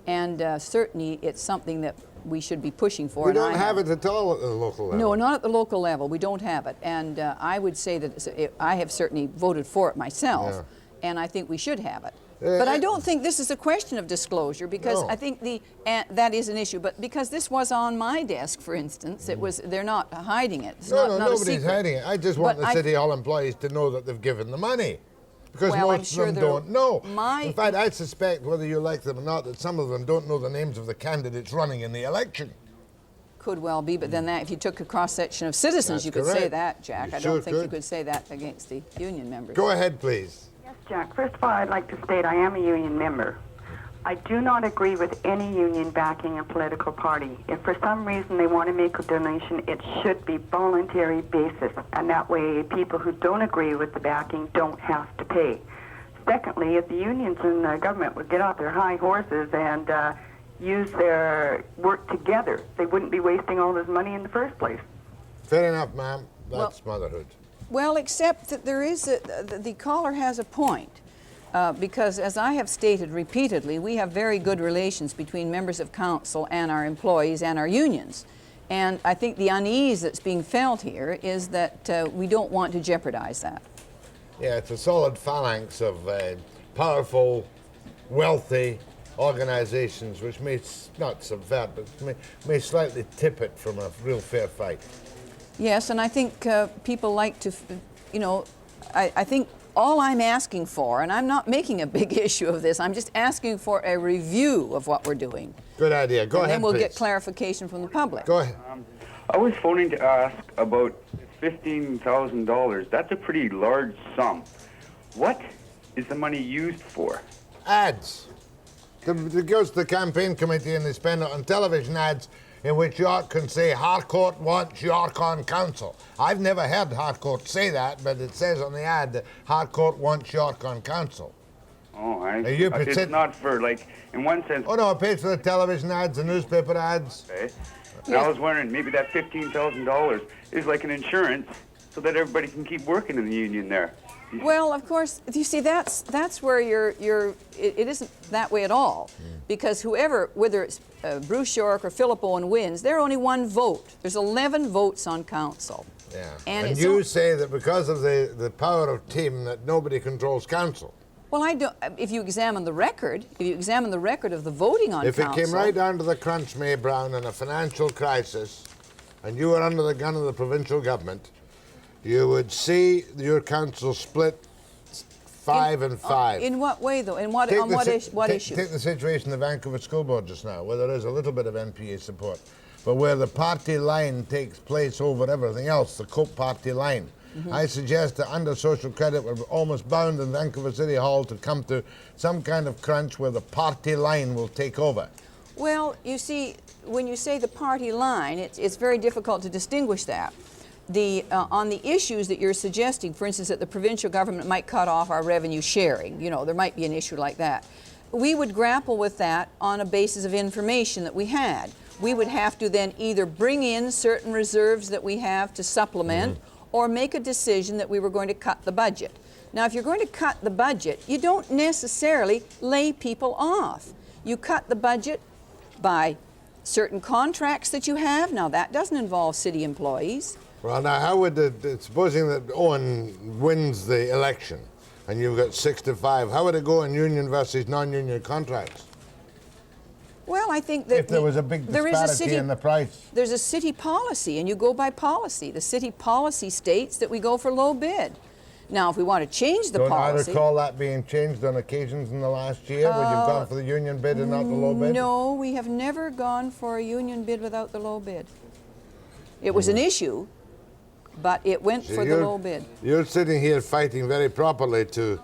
and certainly it's something that we should be pushing for. We don't have it at all at the local level. No, not at the local level. We don't have it, and I would say that I have certainly voted for it myself, and I think we should have it. But I don't think this is a question of disclosure because I think that is an issue. But because this was on my desk, for instance, they're not hiding it. It's not nobody's hiding it. I just want the City Hall employees to know that they've given the money. Because most of them don't know. In fact, I suspect, whether you like them or not, that some of them don't know the names of the candidates running in the election. Could well be, but then if you took a cross-section of citizens, you could say that, Jack. I don't think you could say that against the union members. Go ahead, please. Yes, Jack. First of all, I'd like to state I am a union member. I do not agree with any union backing a political party. If for some reason they want to make a donation, it should be voluntary basis, and that way people who don't agree with the backing don't have to pay. Secondly, if the unions and the government would get off their high horses and use their work together, they wouldn't be wasting all this money in the first place. Fair enough, ma'am. That's motherhood. Well, except that there is the caller has a point. Because as I have stated repeatedly, we have very good relations between members of council and our employees and our unions. And I think the unease that's being felt here is that we don't want to jeopardize that. Yeah, it's a solid phalanx of powerful, wealthy organizations which may not subvert, but may slightly tip it from a real fair fight. Yes, and I think people like to, I think all I'm asking for, and I'm not making a big issue of this, I'm just asking for a review of what we're doing. Good idea. Go ahead, and then we'll please. get clarification from the public. Go ahead. I was phoning to ask about $15,000. That's a pretty large sum. What is the money used for? Ads. It goes to the campaign committee and they spend it on television ads in which York can say, Harcourt wants York on council. I've never heard Harcourt say that, but it says on the ad that Harcourt wants York on council. Oh, it's not for, like, in one sense... Oh, no, it pays for the television ads, the newspaper ads. Okay. And I was wondering, maybe that $15,000 is like an insurance so that everybody can keep working in the union there. Well, of course, you see, that's where it isn't that way at all. Because whoever, whether it's Bruce York or Philip Owen wins, they're only one vote. There's 11 votes on council. Yeah. And you say that because of the power of team that nobody controls council. Well, I don't. If you examine the record, of the voting on council... If it came right down to the crunch, May Brown, in a financial crisis, and you were under the gun of the provincial government, you would see your council split 5 and 5. In what way, though? On what issues? Take the situation of the Vancouver School Board just now, where there is a little bit of NPA support, but where the party line takes place over everything else, the Cope party line. I suggest that under social credit we're almost bound in Vancouver City Hall to come to some kind of crunch where the party line will take over. Well, you see, when you say the party line, it's very difficult to distinguish that. On the issues that you're suggesting, for instance, that the provincial government might cut off our revenue sharing, you know, there might be an issue like that. We would grapple with that on a basis of information that we had. We would have to then either bring in certain reserves that we have to supplement, or make a decision that we were going to cut the budget. Now, if you're going to cut the budget, you don't necessarily lay people off. You cut the budget by certain contracts that you have. Now, that doesn't involve city employees. Well, now, how would supposing that Owen wins the election and you've got 6 to 5, how would it go in union versus non-union contracts? Well, I think that if there was a big disparity in the price. There's a city policy, and you go by policy. The city policy states that we go for low bid. Now, if we want to change the policy... Don't I recall that being changed on occasions in the last year when you've gone for the union bid and not the low bid? No, we have never gone for a union bid without the low bid. It was an issue, but it went for the low bid. You're sitting here fighting very properly to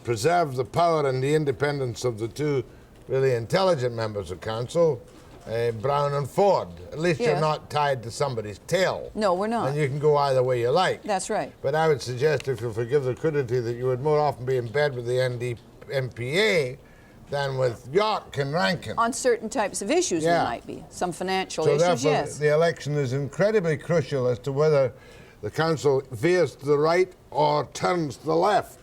preserve the power and the independence of the two really intelligent members of council, Brown and Ford. At least you're not tied to somebody's tail. No, we're not. And you can go either way you like. That's right. But I would suggest, if you'll forgive the crudity, that you would more often be in bed with the MPA than with York and Rankin. On certain types of issues, we might be. Some financial issues, therefore, yes. The election is incredibly crucial as to whether the council veers to the right or turns to the left.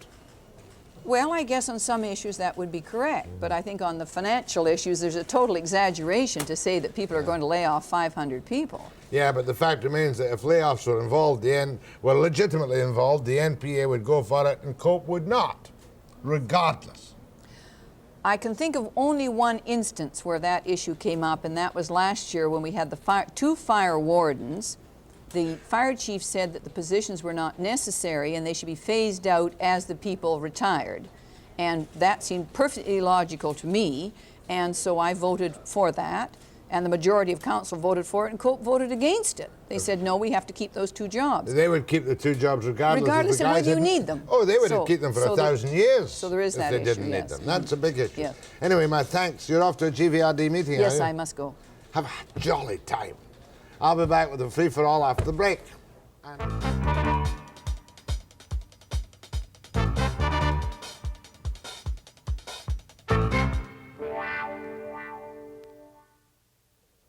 Well, I guess on some issues that would be correct, but I think on the financial issues there's a total exaggeration to say that people are going to lay off 500 people. Yeah, but the fact remains that if layoffs were involved, legitimately involved, the NPA would go for it and Cope would not, regardless. I can think of only one instance where that issue came up, and that was last year when we had the two fire wardens. The fire chief said that the positions were not necessary and they should be phased out as the people retired. And that seemed perfectly logical to me, and so I voted for that. And the majority of council voted for it, and Cope voted against it. They said, no, we have to keep those 2 jobs. They would keep the 2 jobs regardless of the whether you need them. Oh, they would keep them for 1,000 years. So there is that issue, if they didn't need them. That's a big issue. Yes. Anyway, my thanks. You're off to a GVRD meeting, Yes, are you? I must go. Have a jolly time. I'll be back with a free-for-all after the break.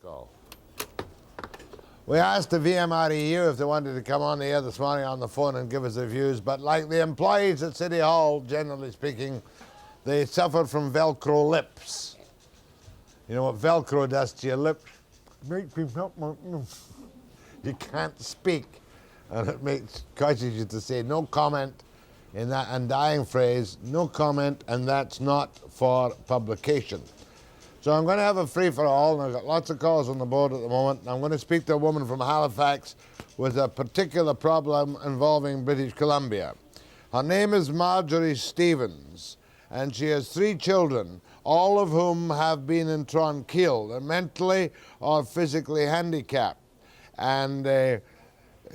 Go. We asked the VMRU if they wanted to come on the air this morning on the phone and give us their views, but like the employees at City Hall, generally speaking, they suffer from Velcro lips. You know what Velcro does to your lips? Makes me melt my... You can't speak, and it causes you to say no comment in that undying phrase, no comment, and that's not for publication. So I'm going to have a free-for-all, and I've got lots of calls on the board at the moment. I'm going to speak to a woman from Halifax with a particular problem involving British Columbia. Her name is Marjorie Stevens, and she has 3 children, all of whom have been in Tron killed, and mentally or physically handicapped. And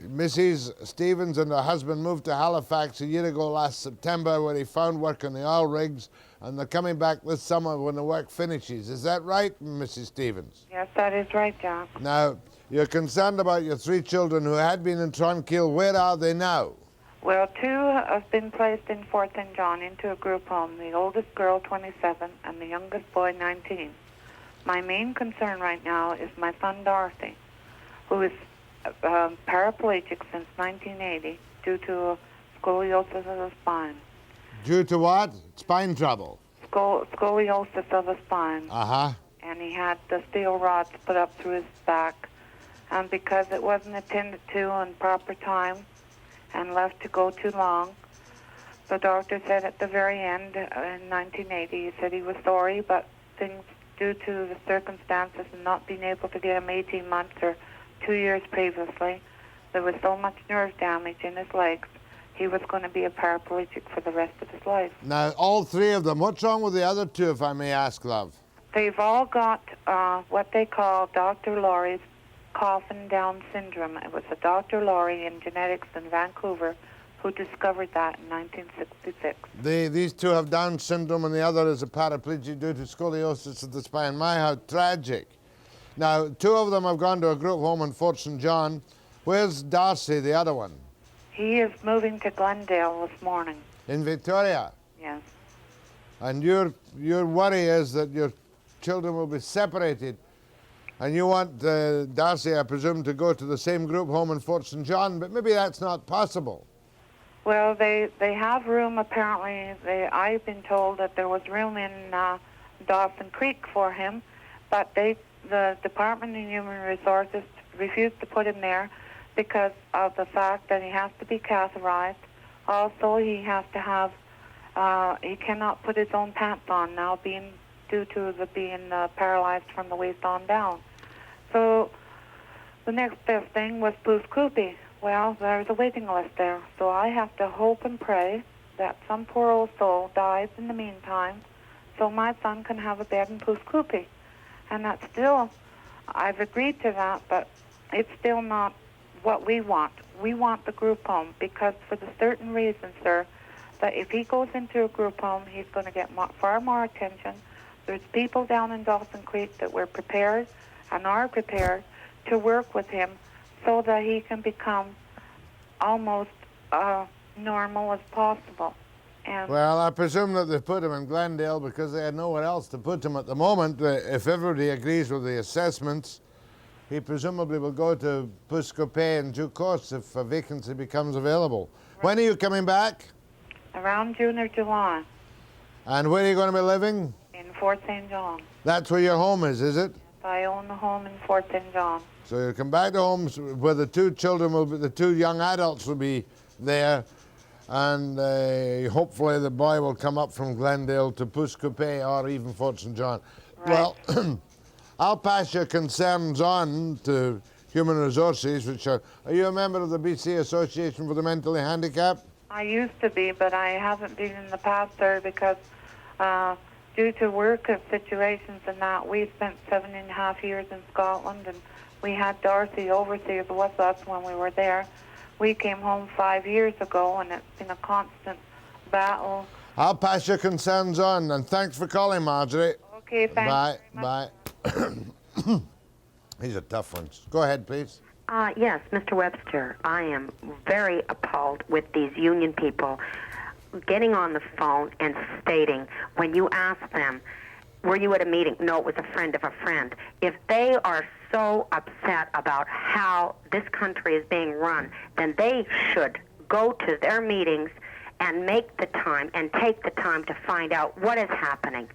Mrs. Stevens and her husband moved to Halifax a year ago last September, where he found work on the oil rigs, and they're coming back this summer when the work finishes. Is that right, Mrs. Stevens? Yes, that is right, Jack. Now, you're concerned about your 3 children who had been in Tranquil. Where are they now? Well, 2 have been placed in Fort St. John into a group home. The oldest girl, 27, and the youngest boy, 19. My main concern right now is my son, Dorothy, who is paraplegic since 1980 due to scoliosis of the spine. Due to what? Spine trouble? Scoliosis of the spine. Uh-huh. And he had the steel rods put up through his back. And because it wasn't attended to in proper time and left to go too long, the doctor said at the very end, in 1980, he said he was sorry, but things due to the circumstances and not being able to get him 18 months or 2 years previously, there was so much nerve damage in his legs, he was going to be a paraplegic for the rest of his life. Now, all 3 of them. What's wrong with the other 2, if I may ask, love? They've all got what they call Dr. Laurie's coffin down syndrome. It was a Dr. Laurie in genetics in Vancouver who discovered that in 1966. These 2 have Down syndrome, and the other is a paraplegic due to scoliosis of the spine. My, how tragic. Now, 2 of them have gone to a group home in Fort St. John. Where's Darcy, the other one? He is moving to Glendale this morning. In Victoria? Yes. And your worry is that your children will be separated. And you want Darcy, I presume, to go to the same group home in Fort St. John, but maybe that's not possible. Well, they have room, apparently. I've been told that there was room in Dawson Creek for him, but the Department of Human Resources refused to put him there because of the fact that he has to be catheterized. Also, he has to have, he cannot put his own pants on now, due to being paralyzed from the waist on down. So the next best thing was Bruce Coopy. Well, there's a waiting list there, so I have to hope and pray that some poor old soul dies in the meantime so my son can have a bed in Bruce Coopy. And that's still, I've agreed to that, but it's still not what we want. We want the group home because for the certain reason, sir, that if he goes into a group home, he's going to get far more attention. There's people down in Dawson Creek that were prepared and are prepared to work with him so that he can become almost normal as possible. And well, I presume that they put him in Glendale because they had nowhere else to put him at the moment. If everybody agrees with the assessments, he presumably will go to Puscope in due course if a vacancy becomes available. Right. When are you coming back? Around June or July. And where are you going to be living? In Fort St. John. That's where your home is it? I own the home in Fort St. John. So you come back to homes where the 2 children will be, the 2 young adults will be there, and hopefully the boy will come up from Glendale to Puscope or even Fort St. John. Right. Well, I'll pass your concerns on to Human Resources, which are you a member of the BC Association for the Mentally Handicapped? I used to be, but I haven't been in the past, sir, because due to work situations and that, we spent 7.5 years in Scotland, and we had Darcy overseas with us when we were there. We came home 5 years ago, and it's been a constant battle. I'll pass your concerns on, and thanks for calling, Marjorie. Okay, thanks. Bye. Bye. These are tough ones. Go ahead, please. Yes, Mr. Webster, I am very appalled with these union people getting on the phone and stating, when you ask them, were you at a meeting? No, it was a friend of a friend. If they are so upset about how this country is being run, then they should go to their meetings and make the time and take the time to find out what is happening,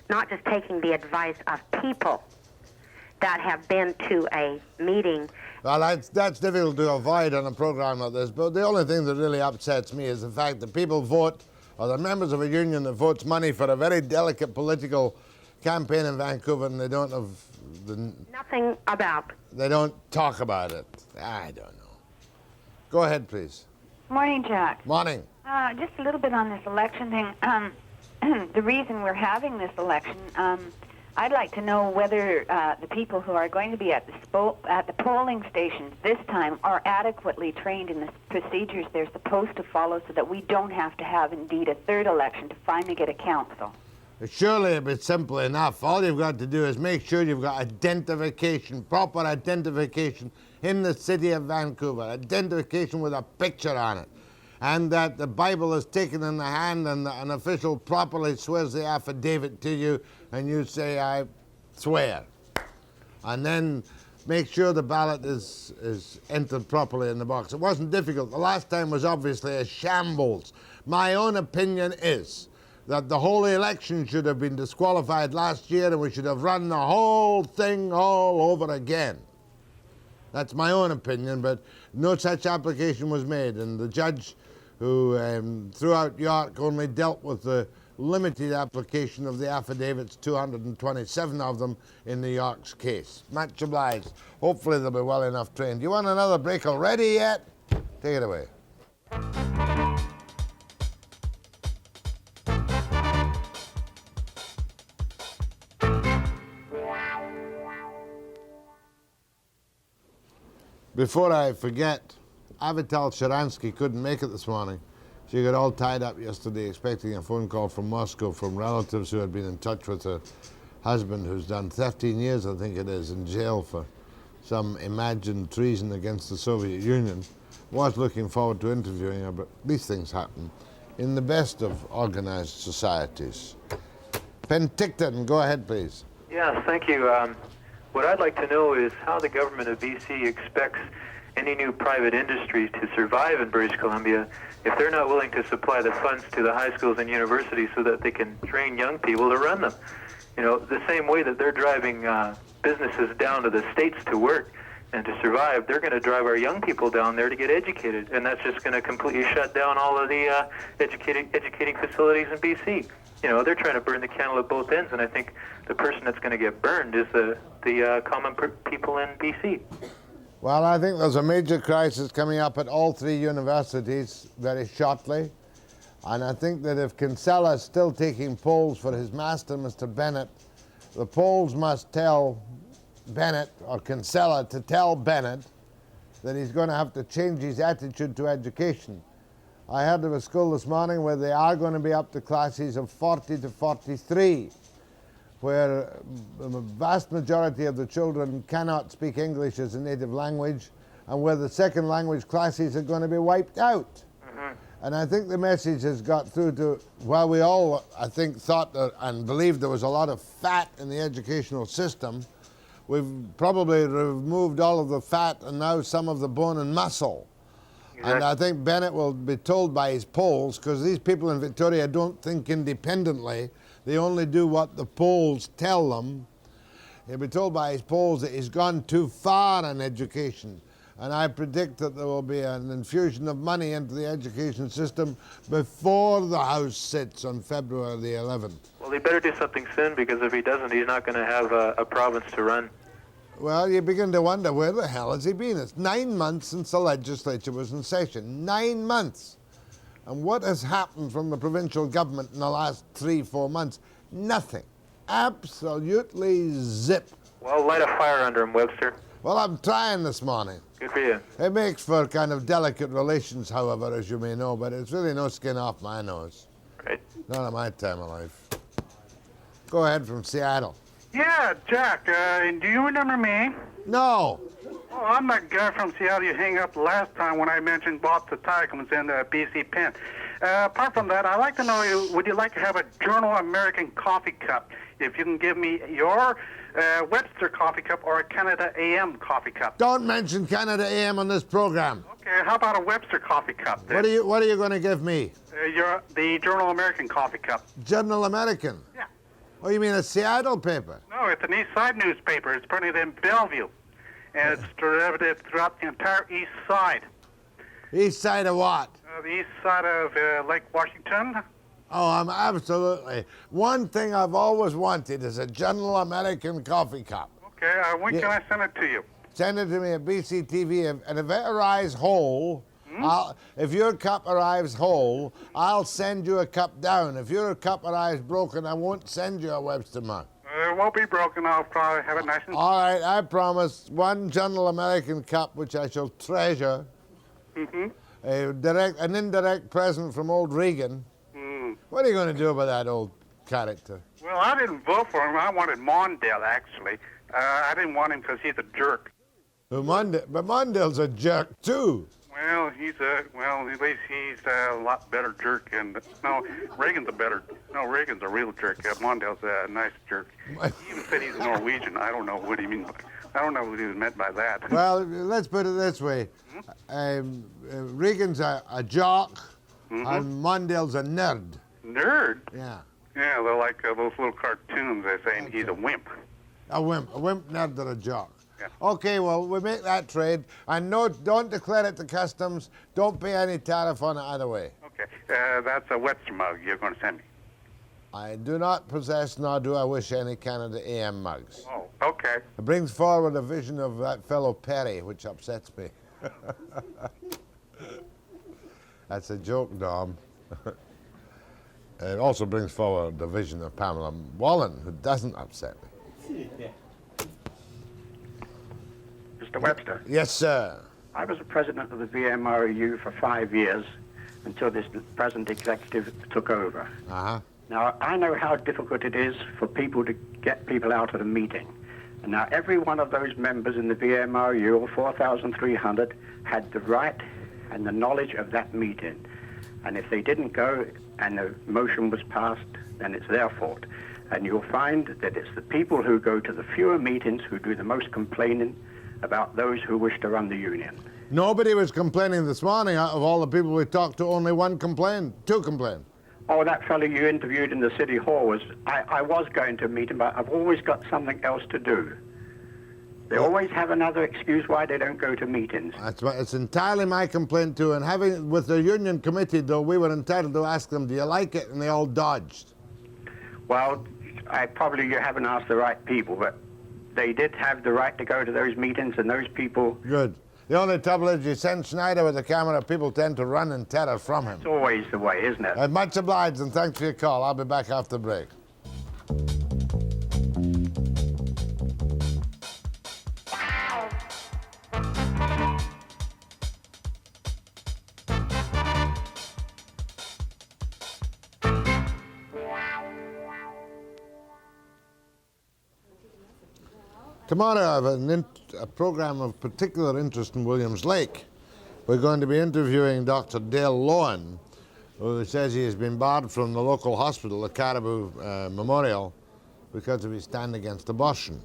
not just taking the advice of people that have been to a meeting. Well, that's difficult to avoid on a program like this, but the only thing that really upsets me is the fact that people vote, or the members of a union that votes money for a very delicate political campaign in Vancouver, and they don't have nothing about. They don't talk about it. I don't know. Go ahead, please. Morning, Jack. Morning. Just a little bit on this election thing. The reason we're having this election, I'd like to know whether the people who are going to be at the polling stations this time are adequately trained in the procedures they're supposed to follow, so that we don't have to have, indeed, a third election to finally get a council. Surely it's simple enough. All you've got to do is make sure you've got identification, proper identification in the city of Vancouver, identification with a picture on it, and that the Bible is taken in the hand and an official properly swears the affidavit to you, and you say, I swear. And then make sure the ballot is entered properly in the box. It wasn't difficult. The last time was obviously a shambles. My own opinion is that the whole election should have been disqualified last year, and we should have run the whole thing all over again. That's my own opinion, but no such application was made, and the judge who throughout York only dealt with the limited application of the affidavits, 227 of them in the York's case. Much obliged. Hopefully they'll be well enough trained. You want another break already yet? Take it away. Before I forget, Avital Sharansky couldn't make it this morning. She got all tied up yesterday expecting a phone call from Moscow from relatives who had been in touch with her husband, who's done 13 years, I think it is, in jail for some imagined treason against the Soviet Union. Was looking forward to interviewing her, but these things happen in the best of organized societies. Penticton, go ahead, please. Yes, thank you. What I'd like to know is how the government of BC expects any new private industries to survive in British Columbia if they're not willing to supply the funds to the high schools and universities so that they can train young people to run them. You know, the same way that they're driving businesses down to the States to work and to survive, they're going to drive our young people down there to get educated, and that's just going to completely shut down all of the educating facilities in BC. You know, they're trying to burn the candle at both ends, and I think the person that's going to get burned is the common people in BC. Well, I think there's a major crisis coming up at all three universities very shortly. And I think that if Kinsella is still taking polls for his master, Mr. Bennett, the polls must tell Bennett, or Kinsella to tell Bennett, that he's going to have to change his attitude to education. I heard of a school this morning where they are going to be up to classes of 40 to 43, where the vast majority of the children cannot speak English as a native language, and where the second language classes are going to be wiped out. And I think the message has got through to, while we all, I think, thought and believed there was a lot of fat in the educational system, we've probably removed all of the fat and now some of the bone and muscle. Exactly. And I think Bennett will be told by his polls, because these people in Victoria don't think independently, they only do what the polls tell them. He'll be told by his polls that he's gone too far in education. And I predict that there will be an infusion of money into the education system before the House sits on February the 11th. Well, he better do something soon, because if he doesn't, he's not going to have a province to run. Well, you begin to wonder, where the hell has he been? It's 9 months since the legislature was in session. 9 months. And what has happened from the provincial government in the last 3-4 months? Nothing. Absolutely zip. Well, light a fire under him, Webster. Well, I'm trying this morning. Good for you. It makes for kind of delicate relations, however, as you may know, but it's really no skin off my nose. Right. Not at my time of life. Go ahead from Seattle. Yeah, Jack, do you remember me? No. Oh, I'm that guy from Seattle you hang up last time when I mentioned Bob Tatakums in the BC Pen. Apart from that, I'd like to know, would you like to have a Journal American coffee cup? If you can give me your Webster coffee cup or a Canada AM coffee cup. Don't mention Canada AM on this program. Okay, how about a Webster coffee cup then? What are you going to give me? The Journal American coffee cup. Journal American? Yeah. Oh, you mean a Seattle paper? No, it's an East Side newspaper. It's printed in Bellevue. And it's distributed throughout the entire East Side. East Side of what? The east side of Lake Washington. Oh, I'm absolutely. One thing I've always wanted is a Journal American coffee cup. Okay, when can I send it to you? Send it to me at BCTV, and if it arrives whole, if your cup arrives whole, I'll send you a cup down. If your cup arrives broken, I won't send you a Webster mug. It won't be broken. I'll probably have it nice and... All right, I promise. One General American Cup, which I shall treasure. Mm-hmm. An indirect present from old Reagan. Mm. What are you going to do about that old character? Well, I didn't vote for him. I wanted Mondale, actually. I didn't want him because he's a jerk. But Mondale's a jerk, too. Well, at least he's a lot better jerk. And no, Reagan's a real jerk. Mondale's a nice jerk. He even said he's Norwegian. I don't know what he means. I don't know what he meant by that. Well, let's put it this way. Reagan's a jock, and Mondale's a nerd. Nerd? Yeah. Yeah, they're like those little cartoons. They're saying he's a wimp. A wimp, nerd, and a jock. Yeah. Okay, well, we make that trade. And no, don't declare it to customs. Don't pay any tariff on it either way. Okay, that's a Webster mug you're going to send me. I do not possess, nor do I wish any Canada AM mugs. Oh, okay. It brings forward a vision of that fellow Perry, which upsets me. That's a joke, Dom. It also brings forward the vision of Pamela Wallen, who doesn't upset me. Yeah. Mr. Webster. Yes, sir. I was the president of the VMRU for 5 years until this present executive took over. Uh-huh. Now, I know how difficult it is for people to get people out of the meeting. And now, every one of those members in the VMRU, or 4,300, had the right and the knowledge of that meeting. And if they didn't go and the motion was passed, then it's their fault. And you'll find that it's the people who go to the fewer meetings who do the most complaining about those who wish to run the union. Nobody was complaining this morning. Out of all the people we talked to, only one complained. Two complained. Oh, that fellow you interviewed in the City Hall was... I was going to meet him, but I've always got something else to do. They always have another excuse why they don't go to meetings. It's entirely my complaint, too. And with the union committee, though, we were entitled to ask them, do you like it? And they all dodged. Well, you haven't asked the right people, but they did have the right to go to those meetings, and those people... Good. The only trouble is you send Schneider with the camera, people tend to run in terror from him. It's always the way, isn't it? Much obliged, and thanks for your call. I'll be back after the break. Tomorrow I have a program of particular interest in Williams Lake. We're going to be interviewing Dr. Dale Lohan, who says he has been barred from the local hospital, the Caribou Memorial, because of his stand against abortion.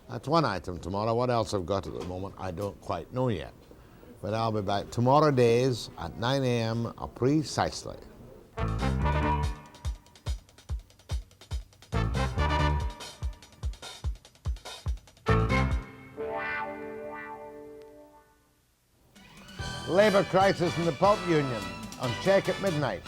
That's one item tomorrow. What else I've got at the moment, I don't quite know yet. But I'll be back tomorrow days at 9 a.m. precisely. Labour crisis in the pulp union on Check at midnight.